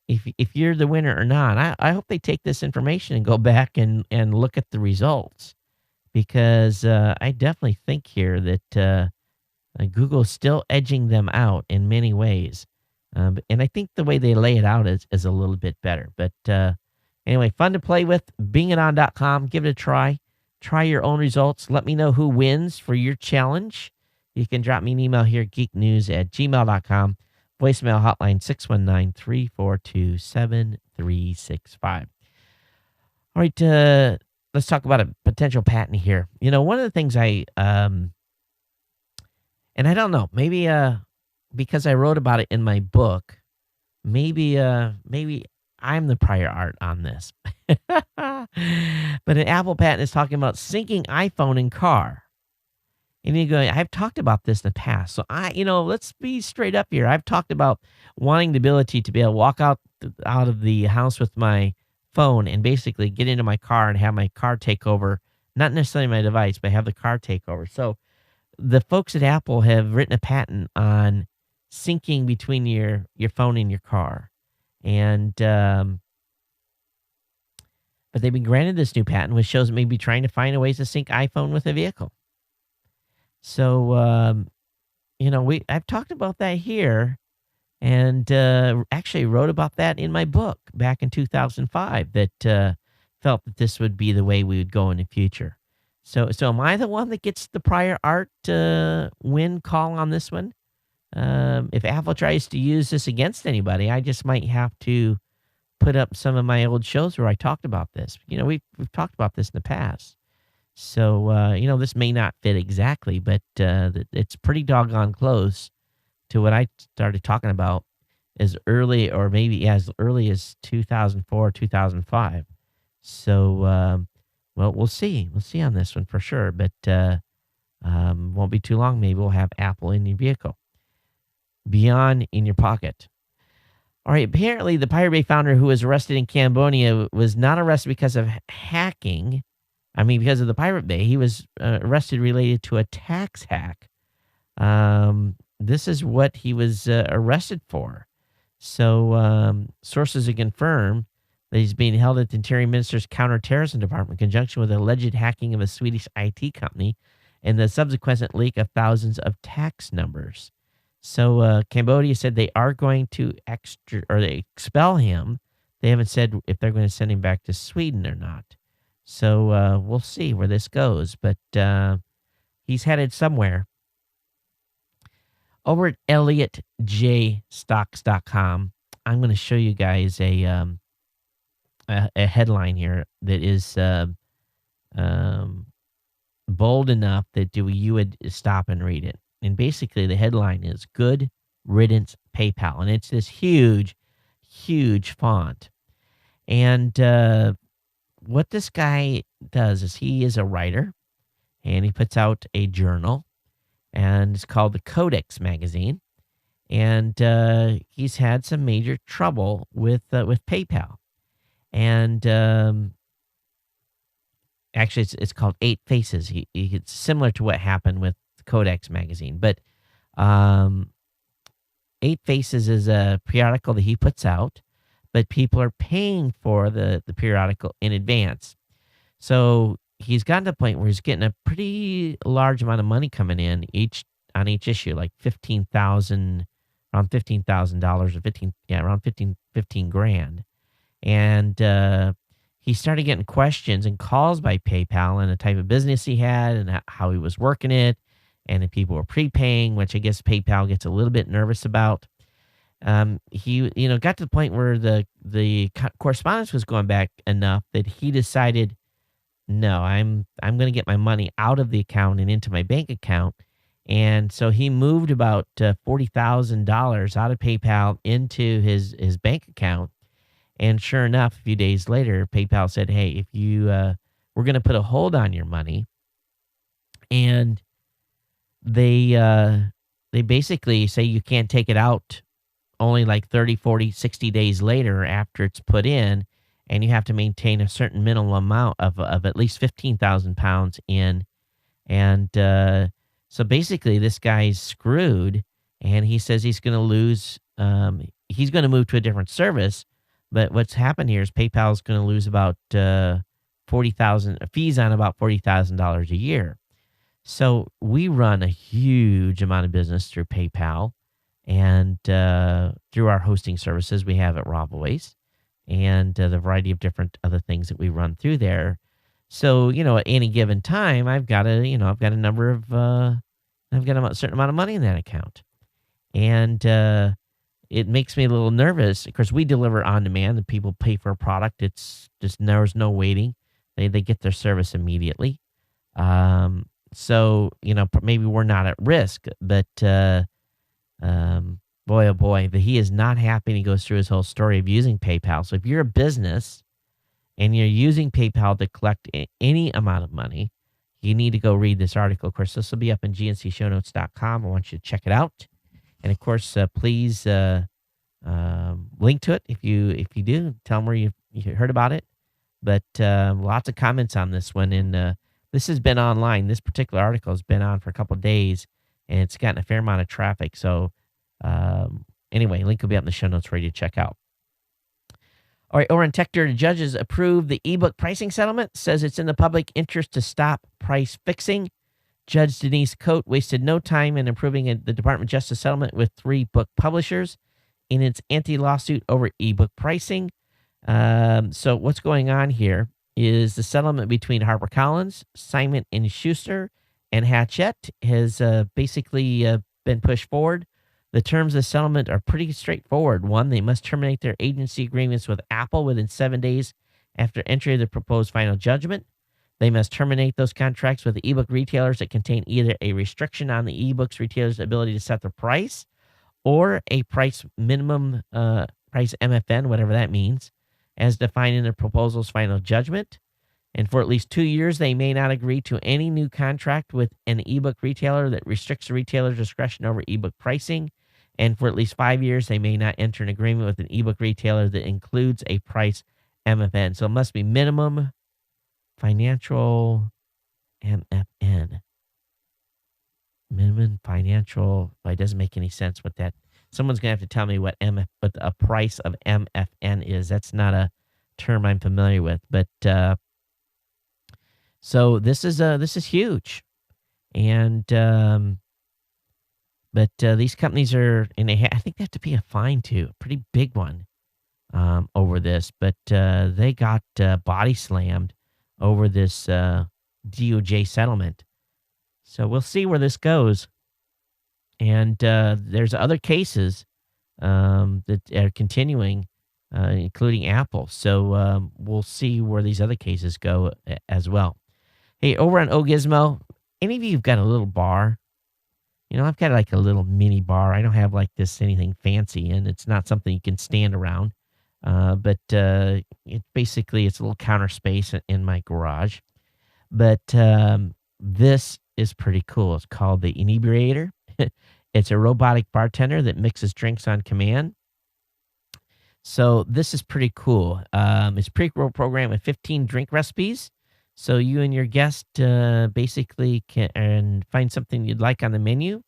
if you're the winner or not, I hope they take this information and go back and look at the results, because I definitely think here that Google's still edging them out in many ways, and I think the way they lay it out is a little bit better. But anyway, fun to play with. Bingit.com. Give it a try. Try your own results. Let me know who wins for your challenge. You can drop me an email here, geeknews@gmail.com. Voicemail hotline 619-342-7365. All right, let's talk about a potential patent here. One of the things and I don't know, maybe because I wrote about it in my book, maybe I'm the prior art on this. But an Apple patent is talking about syncing iPhone in car. And you go, I've talked about this in the past. So let's be straight up here. I've talked about wanting the ability to be able to walk out of the house with my phone and basically get into my car and have my car take over, not necessarily my device, but have the car take over. So the folks at Apple have written a patent on syncing between your phone and your car. And but they've been granted this new patent, which shows maybe trying to find a ways to sync iPhone with a vehicle. So, I've talked about that here, and actually wrote about that in my book back in 2005, that felt that this would be the way we would go in the future. So am I the one that gets the prior art win call on this one? If Apple tries to use this against anybody, I just might have to put up some of my old shows where I talked about this. We've talked about this in the past. So, this may not fit exactly, but it's pretty doggone close to what I started talking about as early, or maybe as early as 2004, 2005. So, we'll see. We'll see on this one for sure, but won't be too long. Maybe we'll have Apple in your vehicle. Beyond in your pocket. All right, apparently the Pirate Bay founder who was arrested in Cambodia was not arrested because of hacking. Because of the Pirate Bay. He was arrested related to a tax hack. This is what he was arrested for. So sources have confirmed that he's being held at the Interior Minister's Counterterrorism Department in conjunction with alleged hacking of a Swedish IT company and the subsequent leak of thousands of tax numbers. So Cambodia said they are going to expel him. They haven't said if they're going to send him back to Sweden or not. So we'll see where this goes. But he's headed somewhere. Over at ElliotJStocks.com, I'm going to show you guys a headline here that is bold enough that you would stop and read it. And basically the headline is Good Riddance PayPal. And it's this huge, huge font. And what this guy does is he is a writer, and he puts out a journal, and it's called the Codex magazine. and he's had some major trouble with PayPal. And actually, it's called Eight Faces. It's similar to what happened with Codex magazine, but Eight Faces is a periodical that he puts out, but people are paying for the periodical in advance. So he's gotten to a point where he's getting a pretty large amount of money coming in on each issue, like around $15,000 or around 15 grand. And he started getting questions and calls by PayPal and the type of business he had and how he was working it, and if people were prepaying, which I guess PayPal gets a little bit nervous about. He got to the point where the correspondence was going back enough that he decided, no, I'm going to get my money out of the account and into my bank account. And so he moved about $40,000 out of PayPal into his bank account. And sure enough, a few days later, PayPal said, hey, if you we're going to put a hold on your money. And they basically say you can't take it out only like 30, 40, 60 days later after it's put in, and you have to maintain a certain minimum amount of at least 15,000 pounds in. And so basically this guy's screwed, and he says he's going to lose, he's going to move to a different service. But what's happened here is PayPal is going to lose about fees on about $40,000 a year. So we run a huge amount of business through PayPal and through our hosting services we have at Raw Voice, and the variety of different other things that we run through there. So, at any given time, I've got a certain amount of money in that account. And it makes me a little nervous because we deliver on demand and people pay for a product. It's just, there's no waiting. They get their service immediately. So, maybe we're not at risk, but boy, oh boy, he is not happy. And he goes through his whole story of using PayPal. So if you're a business and you're using PayPal to collect any amount of money, you need to go read this article. Of course, this will be up in gncshownotes.com. I want you to check it out. And of course, please link to it if you do. Tell them where you heard about it. But lots of comments on this one. And this has been online. This particular article has been on for a couple of days, and it's gotten a fair amount of traffic. So anyway, link will be up in the show notes for you to check out. All right, over in Techdirt, judges approved the ebook pricing settlement, says it's in the public interest to stop price fixing. Judge Denise Coate wasted no time in approving the Department of Justice settlement with 3 book publishers in its anti-lawsuit over ebook pricing. So what's going on here is the settlement between HarperCollins, Simon & Schuster, and Hachette has basically been pushed forward. The terms of the settlement are pretty straightforward. 1, they must terminate their agency agreements with Apple within 7 days after entry of the proposed final judgment. They must terminate those contracts with the ebook retailers that contain either a restriction on the ebooks retailers' ability to set the price or a price minimum, price MFN, whatever that means, as defined in the proposal's final judgment. And for at least 2 years, they may not agree to any new contract with an ebook retailer that restricts the retailer's discretion over ebook pricing. And for at least 5 years, they may not enter an agreement with an ebook retailer that includes a price MFN. So it must be minimum financial MFN. Minimum financial. Well, it doesn't make any sense what that. Someone's gonna have to tell me what a price of MFN is. That's not a term I'm familiar with, but so this is huge, and but these companies are, and I think they have to pay a fine too, a pretty big one, over this. But they got body slammed over this DOJ settlement. So we'll see where this goes. And there's other cases that are continuing, including Apple. So we'll see where these other cases go as well. Hey, over on Ogizmo, any of you have got a little bar? I've got like a little mini bar. I don't have like this anything fancy, and it's not something you can stand around. But it's a little counter space in my garage. But this is pretty cool. It's called the Inebriator. It's a robotic bartender that mixes drinks on command. So this is pretty cool. It's a pre-roll program with 15 drink recipes. So you and your guest basically can find something you'd like on the menu.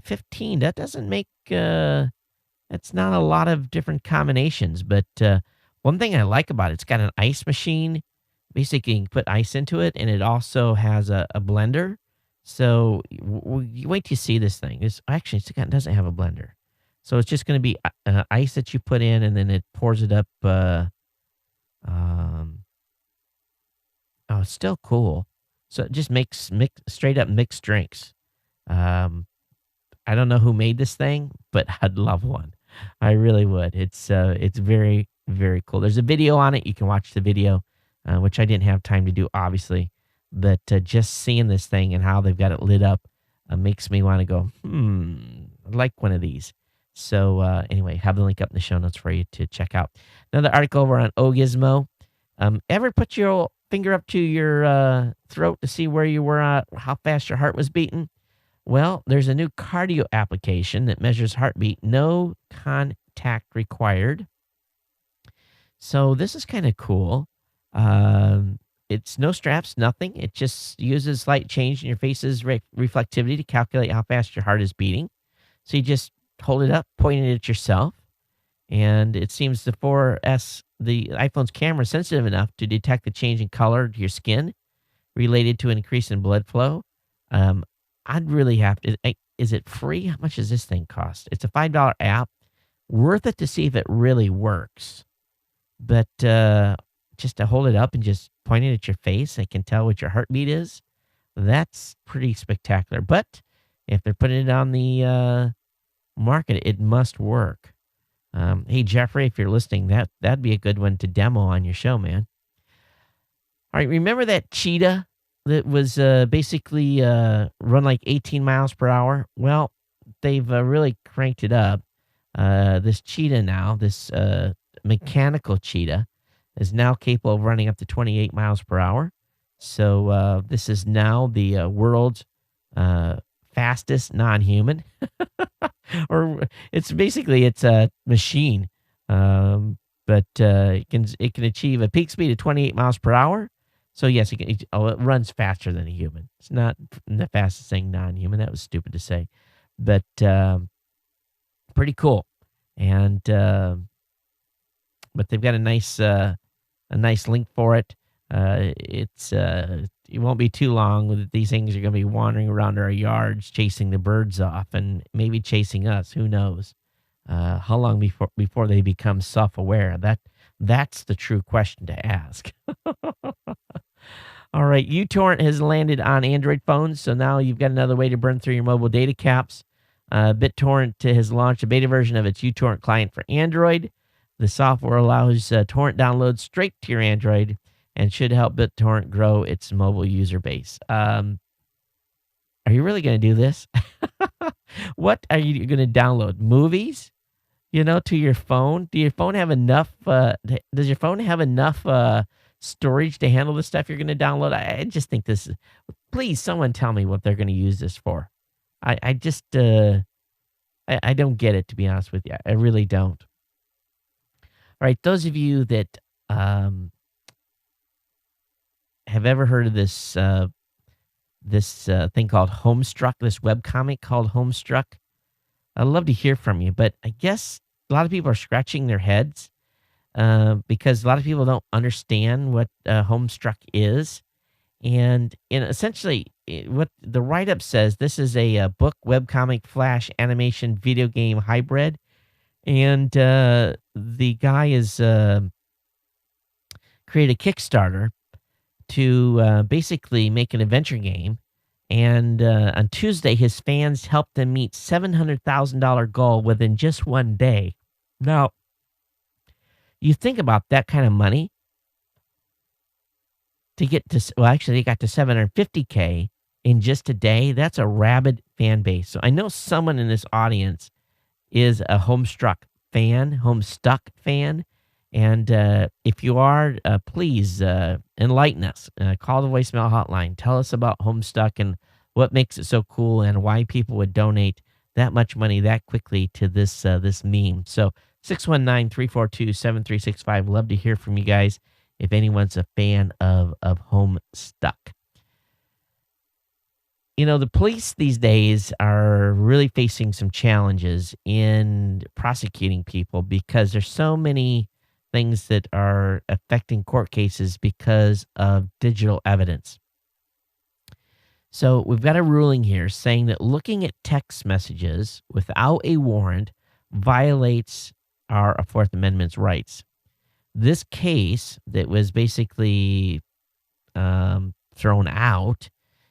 15, that doesn't make, that's not a lot of different combinations. But one thing I like about it, it's got an ice machine. Basically, you can put ice into it, and it also has a blender. So you wait till you see this thing. It doesn't have a blender. So it's just going to be ice that you put in, and then it pours it up. It's still cool. So it just makes straight up mixed drinks. I don't know who made this thing, but I'd love one. I really would. It's very, very cool. There's a video on it. You can watch the video, which I didn't have time to do, obviously. But just seeing this thing and how they've got it lit up makes me want to go, I'd like one of these. So anyway, have the link up in the show notes for you to check out. Another article over on Ogizmo. Ever put your finger up to your throat to see where you were at, how fast your heart was beating? Well, there's a new cardio application that measures heartbeat, no contact required. So this is kind of cool. It's no straps, nothing. It just uses slight change in your face's reflectivity to calculate how fast your heart is beating. So you just hold it up, point it at yourself, and it seems the iPhone's camera is sensitive enough to detect the change in color to your skin related to an increase in blood flow. I'd really have to. Is it free? How much does this thing cost? It's a $5 app. Worth it to see if it really works. But just to hold it up and just point it at your face, I can tell what your heartbeat is. That's pretty spectacular. But if they're putting it on the market, it must work. Hey, Jeffrey, if you're listening, that'd be a good one to demo on your show, man. All right, remember that cheetah that was basically run like 18 miles per hour? Well, they've really cranked it up. This cheetah now, this mechanical cheetah, is now capable of running up to 28 miles per hour. So this is now the world's fastest non-human. Or it's a machine, but it can achieve a peak speed of 28 miles per hour. So yes, it runs faster than a human. It's not the fastest thing non-human. That was stupid to say, but pretty cool. And but they've got a nice link for it. It won't be too long that these things are going to be wandering around our yards, chasing the birds off, and maybe chasing us. Who knows? How long before they become self-aware? That's the true question to ask. All right, uTorrent has landed on Android phones, so now you've got another way to burn through your mobile data caps. BitTorrent has launched a beta version of its uTorrent client for Android. The software allows torrent downloads straight to your Android and should help BitTorrent grow its mobile user base. Are you really going to do this? What are you going to download? Movies, to your phone? Does your phone have enough storage to handle the stuff you're going to download? I just think please, someone tell me what they're going to use this for. I just, I don't get it, to be honest with you. I really don't. All right, those of you that have ever heard of this thing called Homestruck, this webcomic called Homestruck, I'd love to hear from you. But I guess a lot of people are scratching their heads because a lot of people don't understand what Homestruck is. And essentially, what the write-up says, this is a book, webcomic, flash, animation, video game hybrid. And the guy has created a Kickstarter to basically make an adventure game. And on Tuesday, his fans helped him meet $700,000 goal within just one day. Now, you think about that kind of money to get to, well, actually, they got to $750K in just a day. That's a rabid fan base. So I know someone in this audience is a Homestuck fan. And if you are, please enlighten us. Call the voicemail hotline. Tell us about Homestuck and what makes it so cool and why people would donate that much money that quickly to this this meme. So 619-342-7365. Love to hear from you guys if anyone's a fan of Homestuck. You know, the police these days are really facing some challenges in prosecuting people because there's so many things that are affecting court cases because of digital evidence. So we've got a ruling here saying that looking at text messages without a warrant violates our Fourth Amendment's rights. This case that was basically thrown out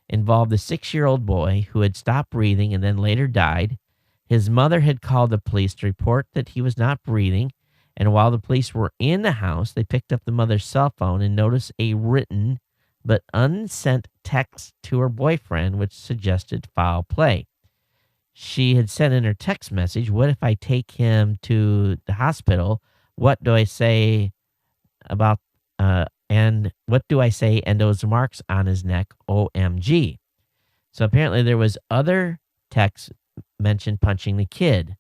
involved a 6-year-old boy who had stopped breathing and then later died. His mother had called the police to report that he was not breathing, and while the police were in the house, they picked up the mother's cell phone and noticed a written but unsent text to her boyfriend, which suggested foul play. She had sent in her text message, "What if I take him to the hospital? What do I say about, and what do I say? And those marks on his neck, OMG." So apparently there was other text mentioned punching the kid.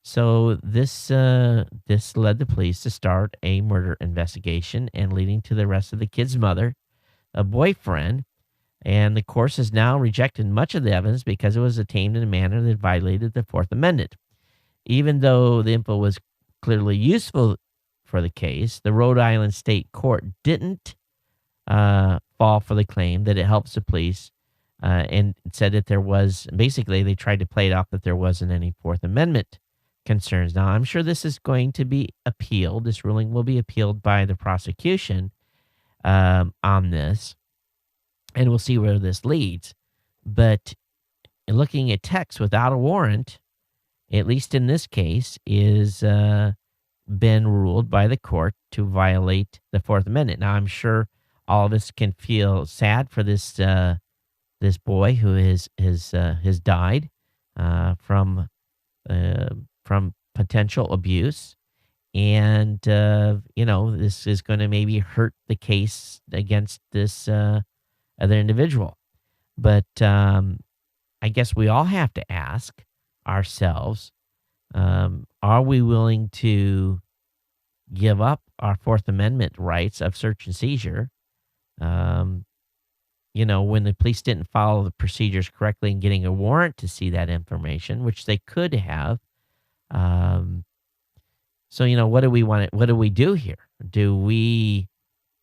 So this led the police to start a murder investigation and leading to the arrest of the kid's mother, a boyfriend, and the course has now rejected much of the evidence because it was obtained in a manner that violated the Fourth Amendment. Even though the info was clearly useful for the case, the Rhode Island State Court didn't fall for the claim that it helps the police and said that there was, basically they tried to play it off that there wasn't any Fourth Amendment concerns. Now, I'm sure this is going to be appealed. This ruling will be appealed by the prosecution on this, and we'll see where this leads. But looking at text without a warrant, at least in this case, is been ruled by the court to violate the Fourth Amendment. Now, I'm sure all of us can feel sad for this this boy who has died from potential abuse. And, this is going to maybe hurt the case against this other individual. But I guess we all have to ask ourselves, are we willing to give up our Fourth Amendment rights of search and seizure? When the police didn't follow the procedures correctly in getting a warrant to see that information, which they could have. So, what do we want? What do we do here? Do we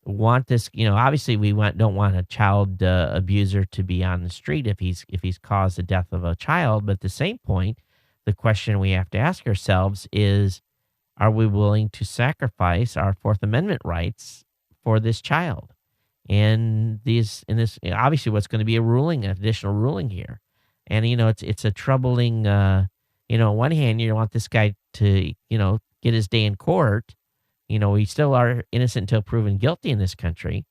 want this? Obviously we don't want a child abuser to be on the street if he's caused the death of a child. But at the same point, the question we have to ask ourselves is, are we willing to sacrifice our Fourth Amendment rights for this child? And obviously what's going to be an additional ruling here. And, it's a troubling, on one hand, you want this guy to, get his day in court. We still are innocent until proven guilty in this country.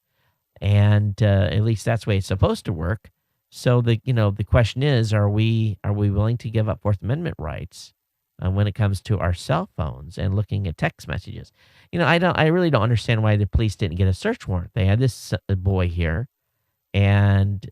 And at least that's the way it's supposed to work. So the question is, are we willing to give up Fourth Amendment rights when it comes to our cell phones and looking at text messages? I really don't understand why the police didn't get a search warrant. They had this boy here, and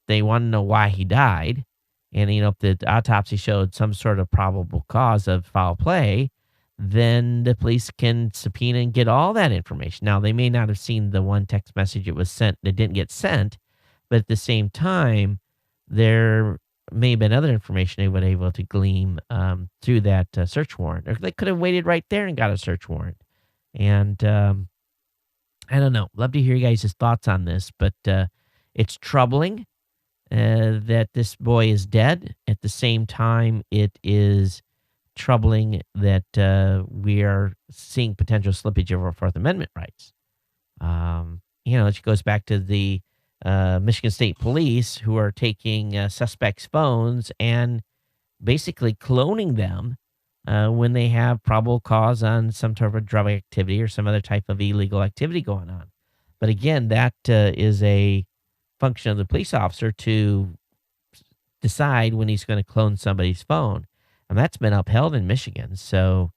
they want to know why he died. And if the autopsy showed some sort of probable cause of foul play, then the police can subpoena and get all that information. Now, they may not have seen the one text message that didn't get sent, but at the same time, there may have been other information they would be able to glean through that search warrant. Or they could have waited right there and got a search warrant. And I don't know. Love to hear you guys' thoughts on this, but it's troubling that this boy is dead. At the same time, it is troubling that we are seeing potential slippage of our Fourth Amendment rights. It goes back to the Michigan State Police, who are taking suspects' phones and basically cloning them when they have probable cause on some type of drug activity or some other type of illegal activity going on. But again, that is a function of the police officer to decide when he's going to clone somebody's phone. And that's been upheld in Michigan. So,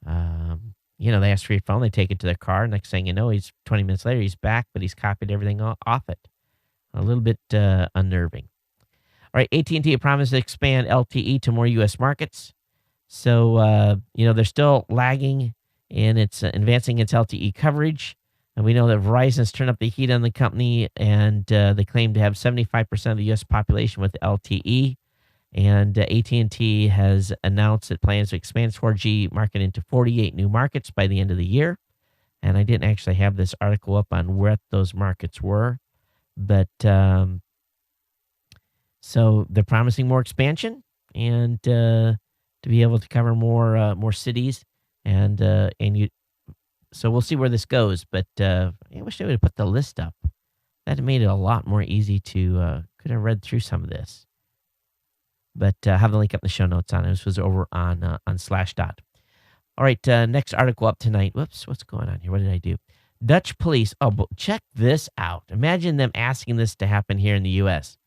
they ask for your phone, they take it to their car. Next thing you know, 20 minutes later, he's back, but he's copied everything off it. A little bit unnerving. All right, AT&T promised to expand LTE to more U.S. markets. So, they're still lagging in its advancing its LTE coverage. And we know that Verizon's turned up the heat on the company, and they claim to have 75% of the U.S. population with LTE. And AT&T has announced it plans to expand its 4G market into 48 new markets by the end of the year. And I didn't actually have this article up on what those markets were. But so they're promising more expansion and to be able to cover more cities. So we'll see where this goes. But I wish they would have put the list up. That made it a lot more easy to could have read through some of this. But have the link up in the show notes on it. This was over on Slashdot. All right, next article up tonight. Whoops, what's going on here? What did I do? Dutch police. Oh, check this out. Imagine them asking this to happen here in the U.S.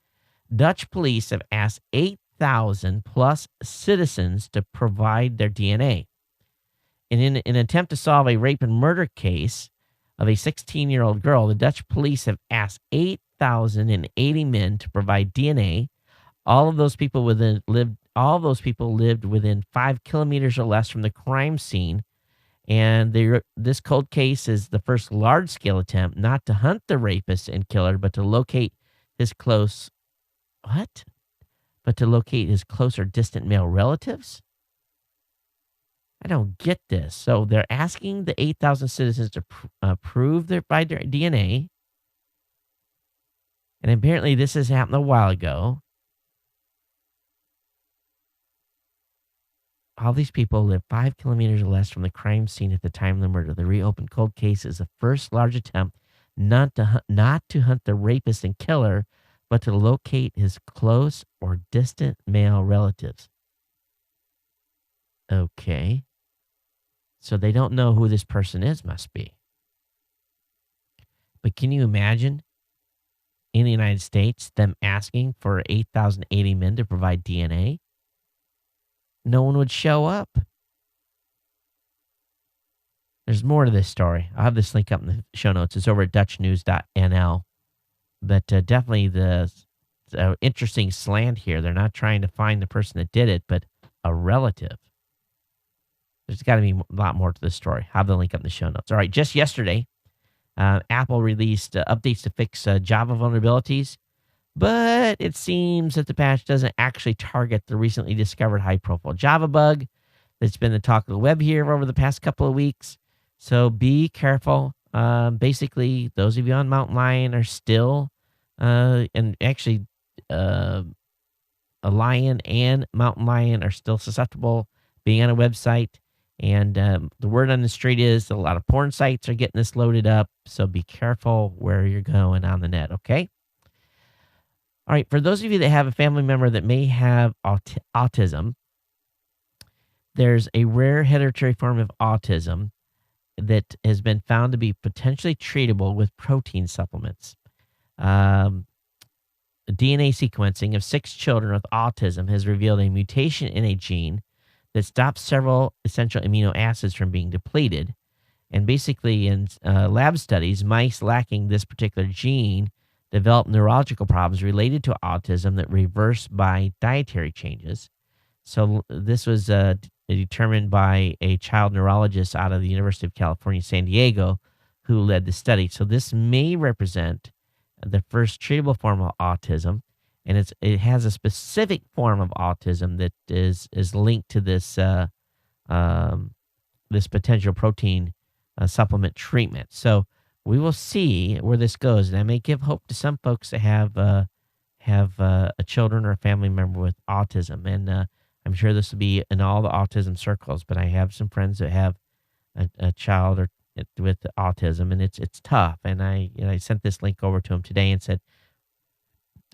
Dutch police have asked 8,000 plus citizens to provide their DNA. And in an attempt to solve a rape and murder case of a 16-year-old girl, the Dutch police have asked 8,080 men to provide DNA. All those people lived within 5 kilometers or less from the crime scene. And this cold case is the first large-scale attempt not to hunt the rapist and killer, but to locate his close or distant male relatives? I don't get this. So they're asking the 8,000 citizens to prove their DNA. And apparently this has happened a while ago. All these people live 5 kilometers or less from the crime scene at the time of the murder. The reopened cold case is the first large attempt not to hunt the rapist and killer, but to locate his close or distant male relatives. Okay. So they don't know who this person is, must be. But can you imagine in the United States them asking for 8,080 men to provide DNA? No one would show up. There's more to this story. I'll have this link up in the show notes. It's over at dutchnews.nl. But definitely the interesting slant here. They're not trying to find the person that did it, but a relative. There's got to be a lot more to this story. I'll have the link up in the show notes. All right, just yesterday, Apple released updates to fix Java vulnerabilities. But it seems that the patch doesn't actually target the recently discovered high-profile Java bug that's been the talk of the web here over the past couple of weeks. So be careful. Basically, those of you on Mountain Lion are still, and actually a Lion and Mountain Lion are still susceptible being on a website. And the word on the street is a lot of porn sites are getting this loaded up. So be careful where you're going on the net, okay? All right, for those of you that have a family member that may have autism, there's a rare hereditary form of autism that has been found to be potentially treatable with protein supplements. DNA sequencing of 6 children with autism has revealed a mutation in a gene that stops several essential amino acids from being depleted. And basically, in lab studies, mice lacking this particular gene develop neurological problems related to autism that reverse by dietary changes. So this was determined by a child neurologist out of the University of California, San Diego, who led the study. So this may represent the first treatable form of autism, and it has a specific form of autism that is linked to this this potential protein supplement treatment. So we will see where this goes, and I may give hope to some folks that have a children or a family member with autism. And I'm sure this will be in all the autism circles, but I have some friends that have a child with autism, and it's tough. And I sent this link over to him today and said,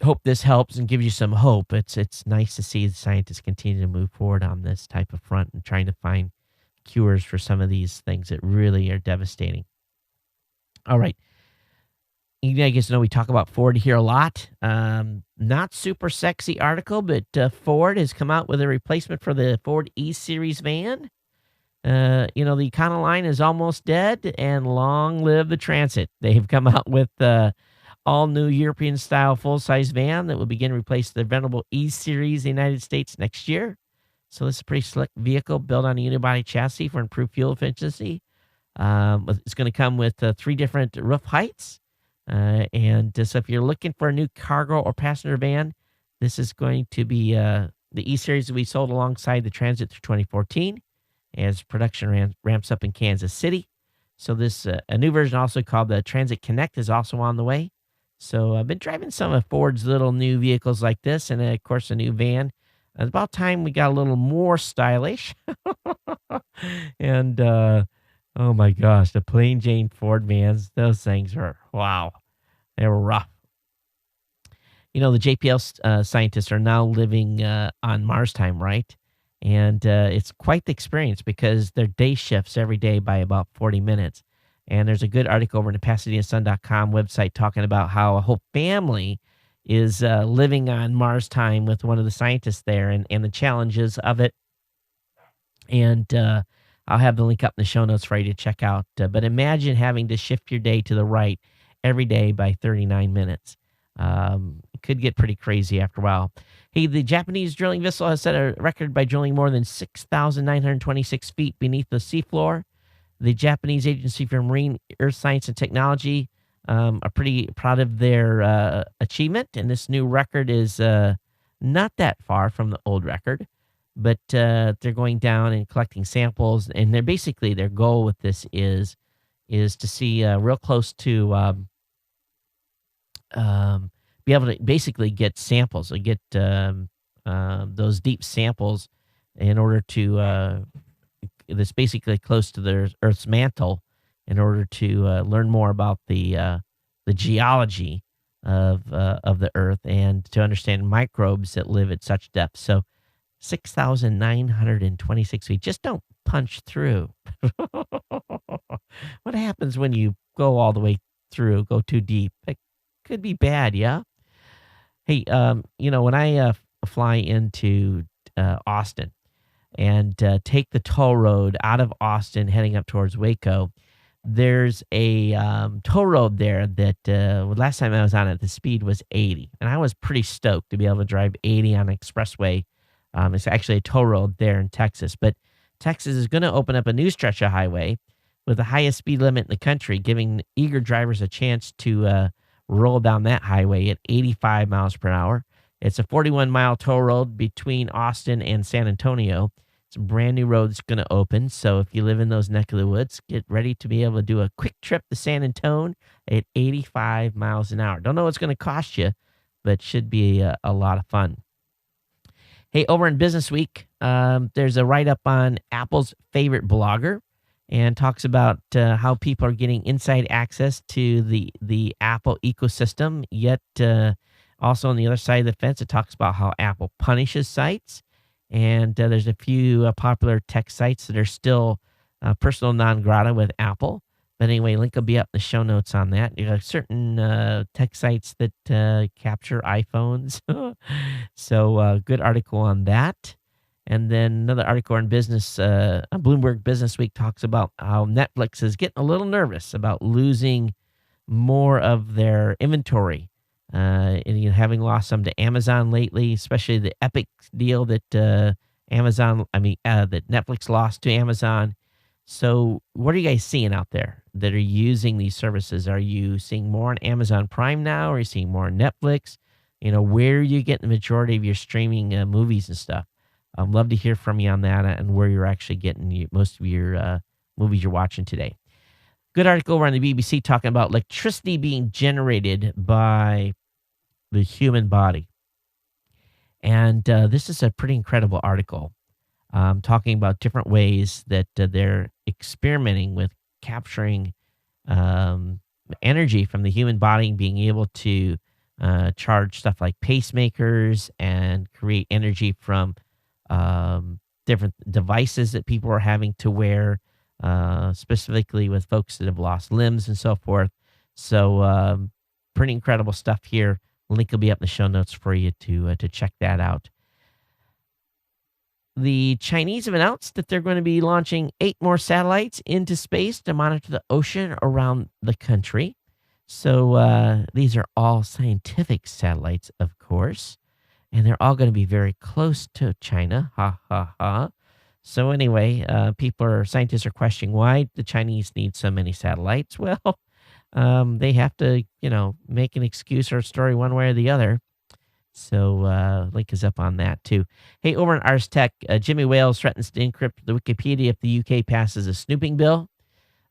hope this helps and gives you some hope. It's nice to see the scientists continue to move forward on this type of front and trying to find cures for some of these things that really are devastating. All right. You guys know we talk about Ford here a lot. Not super sexy article, but Ford has come out with a replacement for the Ford E-Series van. The Econoline is almost dead, and long live the Transit. They've come out with all-new European-style full-size van that will begin to replace the venerable E-Series in the United States next year. So this is a pretty slick vehicle built on a unibody chassis for improved fuel efficiency. It's going to come with 3 different roof heights. So if you're looking for a new cargo or passenger van, this is going to be the E-Series will be sold alongside the Transit through 2014 as production ramps up in Kansas City. So this a new version also called the Transit Connect is also on the way. So I've been driving some of Ford's little new vehicles like this, and of course a new van. It's about time we got a little more stylish. And oh my gosh, the plain Jane Ford vans, those things are, wow, they were rough. You know, the JPL scientists are now living on Mars time, right? And it's quite the experience because their day shifts every day by about 40 minutes. And there's a good article over in the PasadenaSun.com website talking about how a whole family is living on Mars time with one of the scientists there and the challenges of it. And I'll have the link up in the show notes for you to check out. But imagine having to shift your day to the right every day by 39 minutes. It could get pretty crazy after a while. Hey, the Japanese drilling vessel has set a record by drilling more than 6,926 feet beneath the seafloor. The Japanese Agency for Marine Earth Science and Technology are pretty proud of their achievement, and this new record is not that far from the old record, but they're going down and collecting samples, and they're basically their goal with this is to see real close to be able to basically get samples or get those deep samples in order to that's basically close to the Earth's mantle in order to learn more about the geology of the Earth and to understand microbes that live at such depth. So 6,926 feet. Just don't punch through. What happens when you go all the way through, go too deep? It could be bad, yeah? Hey, when I fly into Austin and take the toll road out of Austin heading up towards Waco, there's a toll road there that last time I was on it, the speed was 80. And I was pretty stoked to be able to drive 80 on an expressway. It's actually a toll road there in Texas. But Texas is going to open up a new stretch of highway with the highest speed limit in the country, giving eager drivers a chance to roll down that highway at 85 miles per hour. It's a 41-mile toll road between Austin and San Antonio. It's a brand new road that's going to open. So if you live in those neck of the woods, get ready to be able to do a quick trip to San Antonio at 85 miles an hour. Don't know what's going to cost you, but should be a lot of fun. Hey, over in Business Week, there's a write-up on Apple's favorite blogger and talks about how people are getting inside access to the Apple ecosystem, yet also on the other side of the fence, it talks about how Apple punishes sites. And there's a few popular tech sites that are still personal non grata with Apple. But anyway, link will be up in the show notes on that. You have certain tech sites that capture iPhones. So good article on that. And then another article on business, Bloomberg Business Week talks about how Netflix is getting a little nervous about losing more of their inventory. And having lost some to Amazon lately, especially the Epic deal that that Netflix lost to Amazon. So what are you guys seeing out there that are using these services? Are you seeing more on Amazon Prime now? Or are you seeing more on Netflix? Where are you getting the majority of your streaming movies and stuff? I'd love to hear from you on that and where you're actually getting most of your movies you're watching today. Good article over on the BBC talking about electricity being generated by the human body. And this is a pretty incredible article talking about different ways that they're experimenting with capturing energy from the human body, being able to charge stuff like pacemakers and create energy from different devices that people are having to wear, specifically with folks that have lost limbs and so forth. So pretty incredible stuff here. Link will be up in the show notes for you to check that out. The Chinese have announced that they're going to be launching 8 more satellites into space to monitor the ocean around the country. So these are all scientific satellites, of course, and they're all going to be very close to China. Ha ha ha. So anyway, scientists are questioning why the Chinese need so many satellites. Well, they have to, make an excuse or a story one way or the other. So link is up on that too. Hey, over in Ars Tech, Jimmy Wales threatens to encrypt the Wikipedia if the UK passes a snooping bill.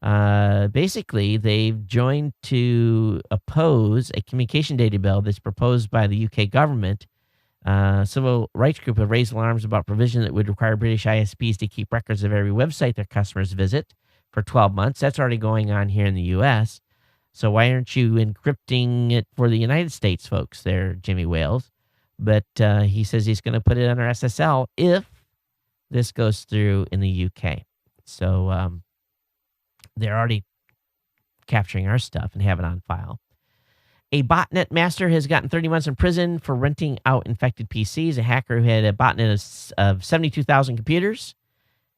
Basically, they've joined to oppose a communication data bill that's proposed by the UK government. Civil rights group have raised alarms about provision that would require British ISPs to keep records of every website their customers visit for 12 months. That's already going on here in the U.S. So why aren't you encrypting it for the United States folks there, Jimmy Wales? But he says he's going to put it under SSL if this goes through in the UK. So they're already capturing our stuff and have it on file. A botnet master has gotten 30 months in prison for renting out infected PCs. A hacker who had a botnet of 72,000 computers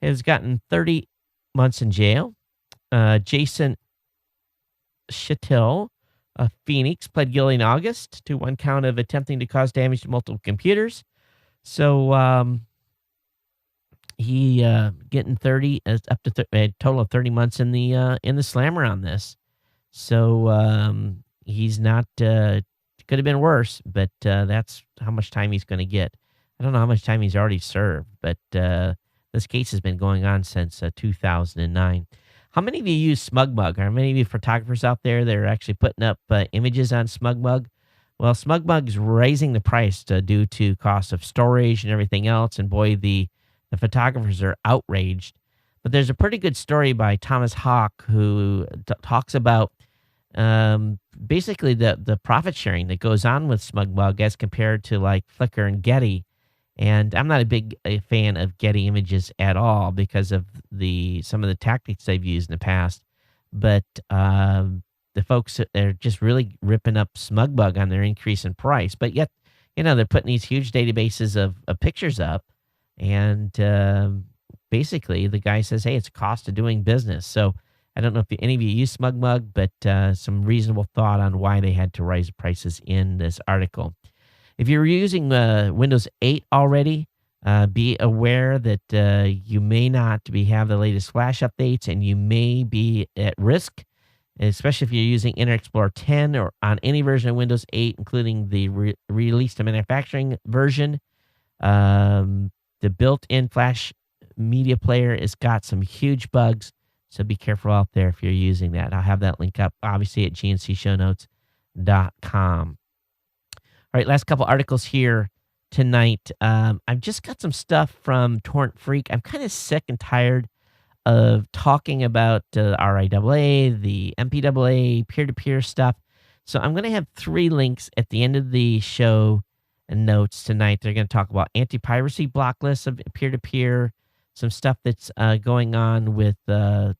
has gotten 30 months in jail. Jason Chattil of Phoenix pled guilty in August to one count of attempting to cause damage to multiple computers. So he getting 30 up to a total of 30 months in the slammer on this. So he's not could have been worse, but that's how much time he's going to get. I don't know how much time he's already served, but this case has been going on since 2009. How many of you use SmugMug? Are many of you photographers out there that are actually putting up images on SmugMug? Well, SmugMug's raising the price due to cost of storage and everything else, and boy, the photographers are outraged. But there's a pretty good story by Thomas Hawk who talks about basically the profit sharing that goes on with SmugMug as compared to like Flickr and Getty. And I'm not a big fan of Getty Images at all because of some of the tactics they've used in the past. But the folks that are just really ripping up SmugMug on their increase in price. But yet, they're putting these huge databases of pictures up. And basically, the guy says, hey, it's a cost of doing business. So I don't know if any of you use SmugMug, but some reasonable thought on why they had to raise prices in this article. If you're using Windows 8 already, be aware that you may not have the latest Flash updates, and you may be at risk, especially if you're using Internet Explorer 10 or on any version of Windows 8, including the released to manufacturing version. The built-in Flash media player has got some huge bugs, so be careful out there if you're using that. I'll have that link up, obviously, at gncsshownotes.com. All right, last couple articles here tonight. I've just got some stuff from Torrent Freak. I'm kind of sick and tired of talking about RIAA, the MPAA, peer-to-peer stuff. So I'm going to have 3 links at the end of the show and notes tonight. They're going to talk about anti-piracy block lists of peer-to-peer, some stuff that's going on with the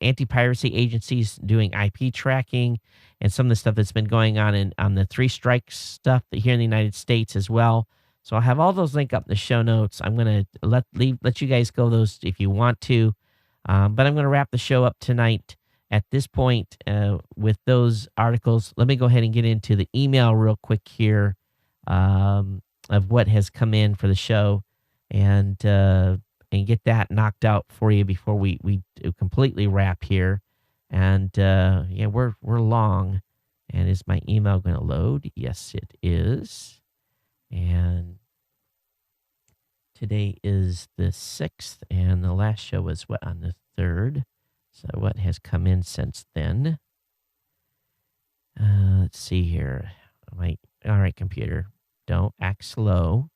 anti-piracy agencies doing IP tracking, and some of the stuff that's been going on on the 3 strikes stuff here in the United States as well. So I'll have all those linked up in the show notes. I'm going to let you guys go those if you want to, but I'm going to wrap the show up tonight at this point with those articles. Let me go ahead and get into the email real quick here of what has come in for the show, and get that knocked out for you before we completely wrap here. And we're long. And is my email going to load? Yes, it is. And today is the 6th, and the last show was on the 3rd. So what has come in since then? Let's see here. All right, computer, don't act slow.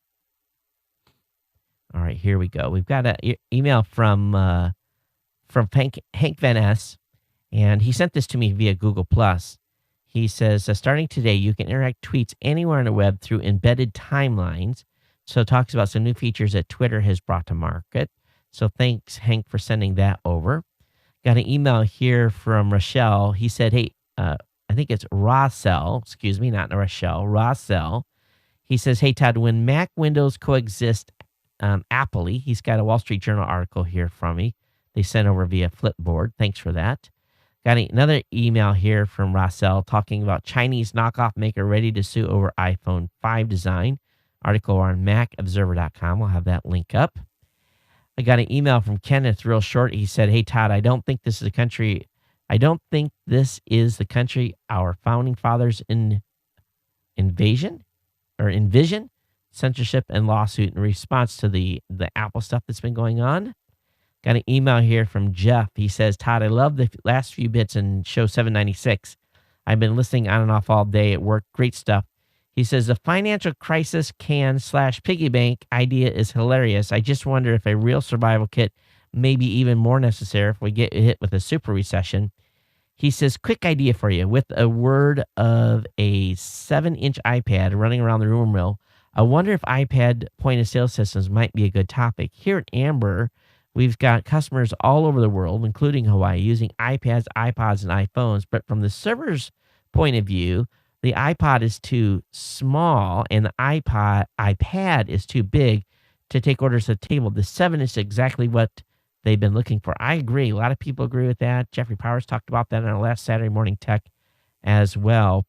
All right, here we go. We've got an email from Hank Van S, and he sent this to me via Google+. He says, starting today, you can interact tweets anywhere on the web through embedded timelines. So it talks about some new features that Twitter has brought to market. So thanks, Hank, for sending that over. Got an email here from Rochelle. He said, hey, I think it's Rossell, excuse me, not Rochelle, Rossell. He says, hey, Todd, when Mac Windows coexist happily, he's got a Wall Street Journal article here from me. They sent over via Flipboard. Thanks for that. Got another email here from Rossell talking about Chinese knockoff maker ready to sue over iPhone 5 design. Article on MacObserver.com. We'll have that link up. I got an email from Kenneth real short. He said, "Hey, Todd, I don't think this is the country our founding fathers envision censorship and lawsuit in response to the Apple stuff that's been going on." Got an email here from Jeff. He says, "Todd, I love the last few bits in show 796. I've been listening on and off all day at work. Great stuff." He says, "The financial crisis can/piggy bank idea is hilarious. I just wonder if a real survival kit may be even more necessary if we get hit with a super recession." He says, "Quick idea for you. With a word of a 7-inch iPad running around the rumor mill, I wonder if iPad point-of-sale systems might be a good topic. Here at Amber, we've got customers all over the world, including Hawaii, using iPads, iPods, and iPhones. But from the server's point of view, the iPod is too small and the iPad is too big to take orders at the table. The 7 is exactly what they've been looking for." I agree. A lot of people agree with that. Jeffrey Powers talked about that on our last Saturday Morning Tech as well.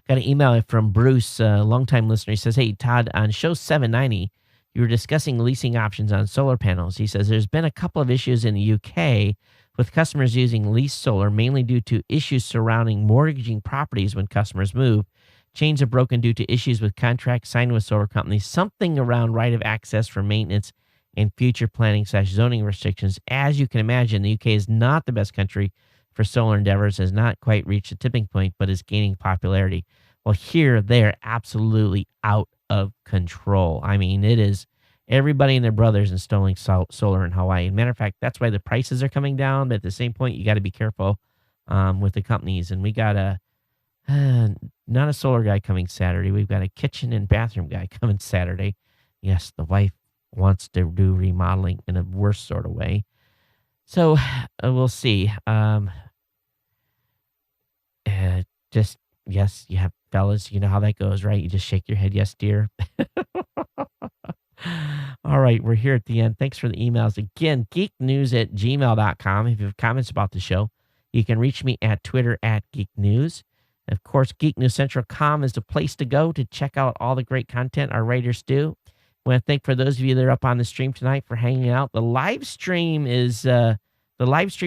Got an email from Bruce, a longtime listener. He says, "Hey, Todd, on show 790, you were discussing leasing options on solar panels." He says, "There's been a couple of issues in the UK with customers using leased solar, mainly due to issues surrounding mortgaging properties when customers move. Chains are broken due to issues with contracts signed with solar companies, something around right of access for maintenance and future planning/zoning restrictions. As you can imagine, the UK is not the best country for solar endeavors, has not quite reached a tipping point, but is gaining popularity." Well, here they're absolutely out of control. I mean, it is everybody and their brothers installing solar in Hawaii. Matter of fact, that's why the prices are coming down. But at the same point, you got to be careful with the companies. And we got not a solar guy coming Saturday. We've got a kitchen and bathroom guy coming Saturday. Yes, the wife wants to do remodeling in a worse sort of way. So we'll see. Yes, you have fellas. You know how that goes, right? You just shake your head. Yes, dear. All right, we're here at the end. Thanks for the emails. Again, geeknews@gmail.com. If you have comments about the show, you can reach me at Twitter @geeknews. Of course, geeknewscentral.com is the place to go to check out all the great content our writers do. I want to thank for those of you that are up on the stream tonight for hanging out. The live stream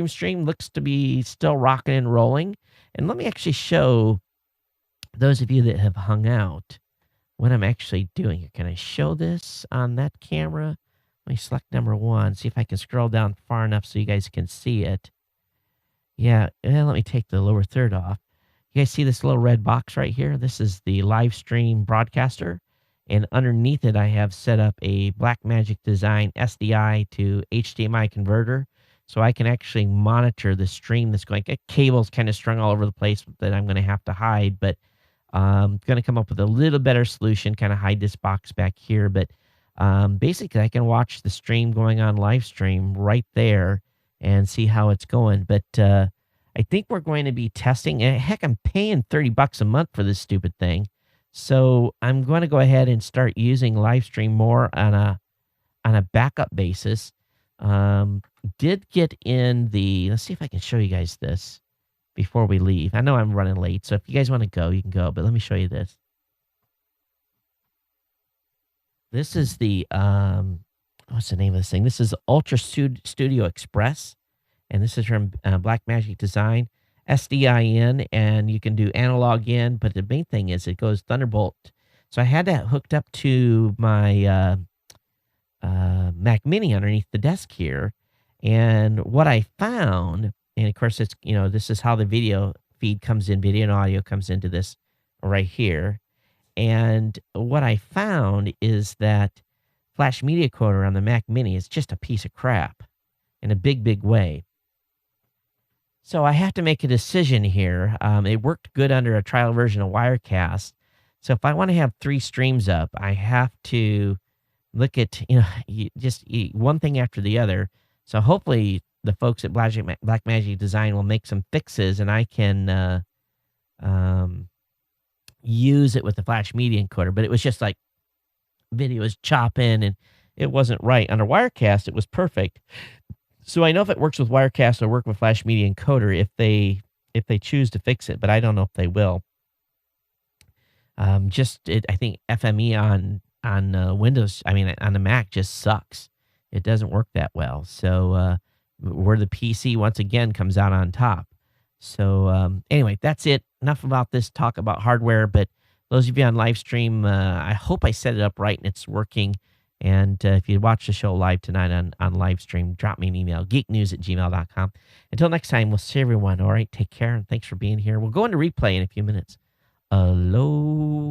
stream looks to be still rocking and rolling. And let me actually show those of you that have hung out what I'm actually doing here. Can I show this on that camera? Let me select number 1, see if I can scroll down far enough so you guys can see it. Yeah, let me take the lower third off. You guys see this little red box right here? This is the live stream broadcaster. And underneath it, I have set up a Blackmagic Design SDI to HDMI converter. So I can actually monitor the stream that's going. Cables kind of strung all over the place that I'm going to have to hide. But I'm going to come up with a little better solution, kind of hide this box back here. But basically, I can watch the stream going on live stream right there and see how it's going. But I think we're going to be testing. And heck, I'm paying $30 a month for this stupid thing. So I'm going to go ahead and start using live stream more on a backup basis. Did get in the, let's see if I can show you guys this before we leave. I know I'm running late, so if you guys want to go, you can go, but let me show you this. This is the, what's the name of this thing? This is Ultra Studio Express, and this is from Blackmagic Design, SDI in, and you can do analog in, but the main thing is it goes Thunderbolt. So I had that hooked up to my Mac Mini underneath the desk here, and what I found, and of course it's, this is how the video feed comes in, video and audio comes into this right here, and what I found is that Flash Media Coder on the Mac Mini is just a piece of crap in a big way. So I have to make a decision here. It worked good under a trial version of Wirecast. So if I want to have 3 streams up, I have to look at, just one thing after the other. So hopefully the folks at Blackmagic Design will make some fixes and I can use it with the Flash Media Encoder. But it was just like video was chopping and it wasn't right. Under Wirecast, it was perfect. So I know if it works with Wirecast, it'll work with Flash Media Encoder if they choose to fix it, but I don't know if they will. I think FME on Windows, on the Mac just sucks. It doesn't work that well. So where the PC once again comes out on top. So anyway, that's it. Enough about this talk about hardware, but those of you on live stream, I hope I set it up right and it's working. And if you watch the show live tonight on live stream, drop me an email, geeknews@gmail.com. Until next time, we'll see everyone. All right, take care, and thanks for being here. We'll go into replay in a few minutes. Aloha.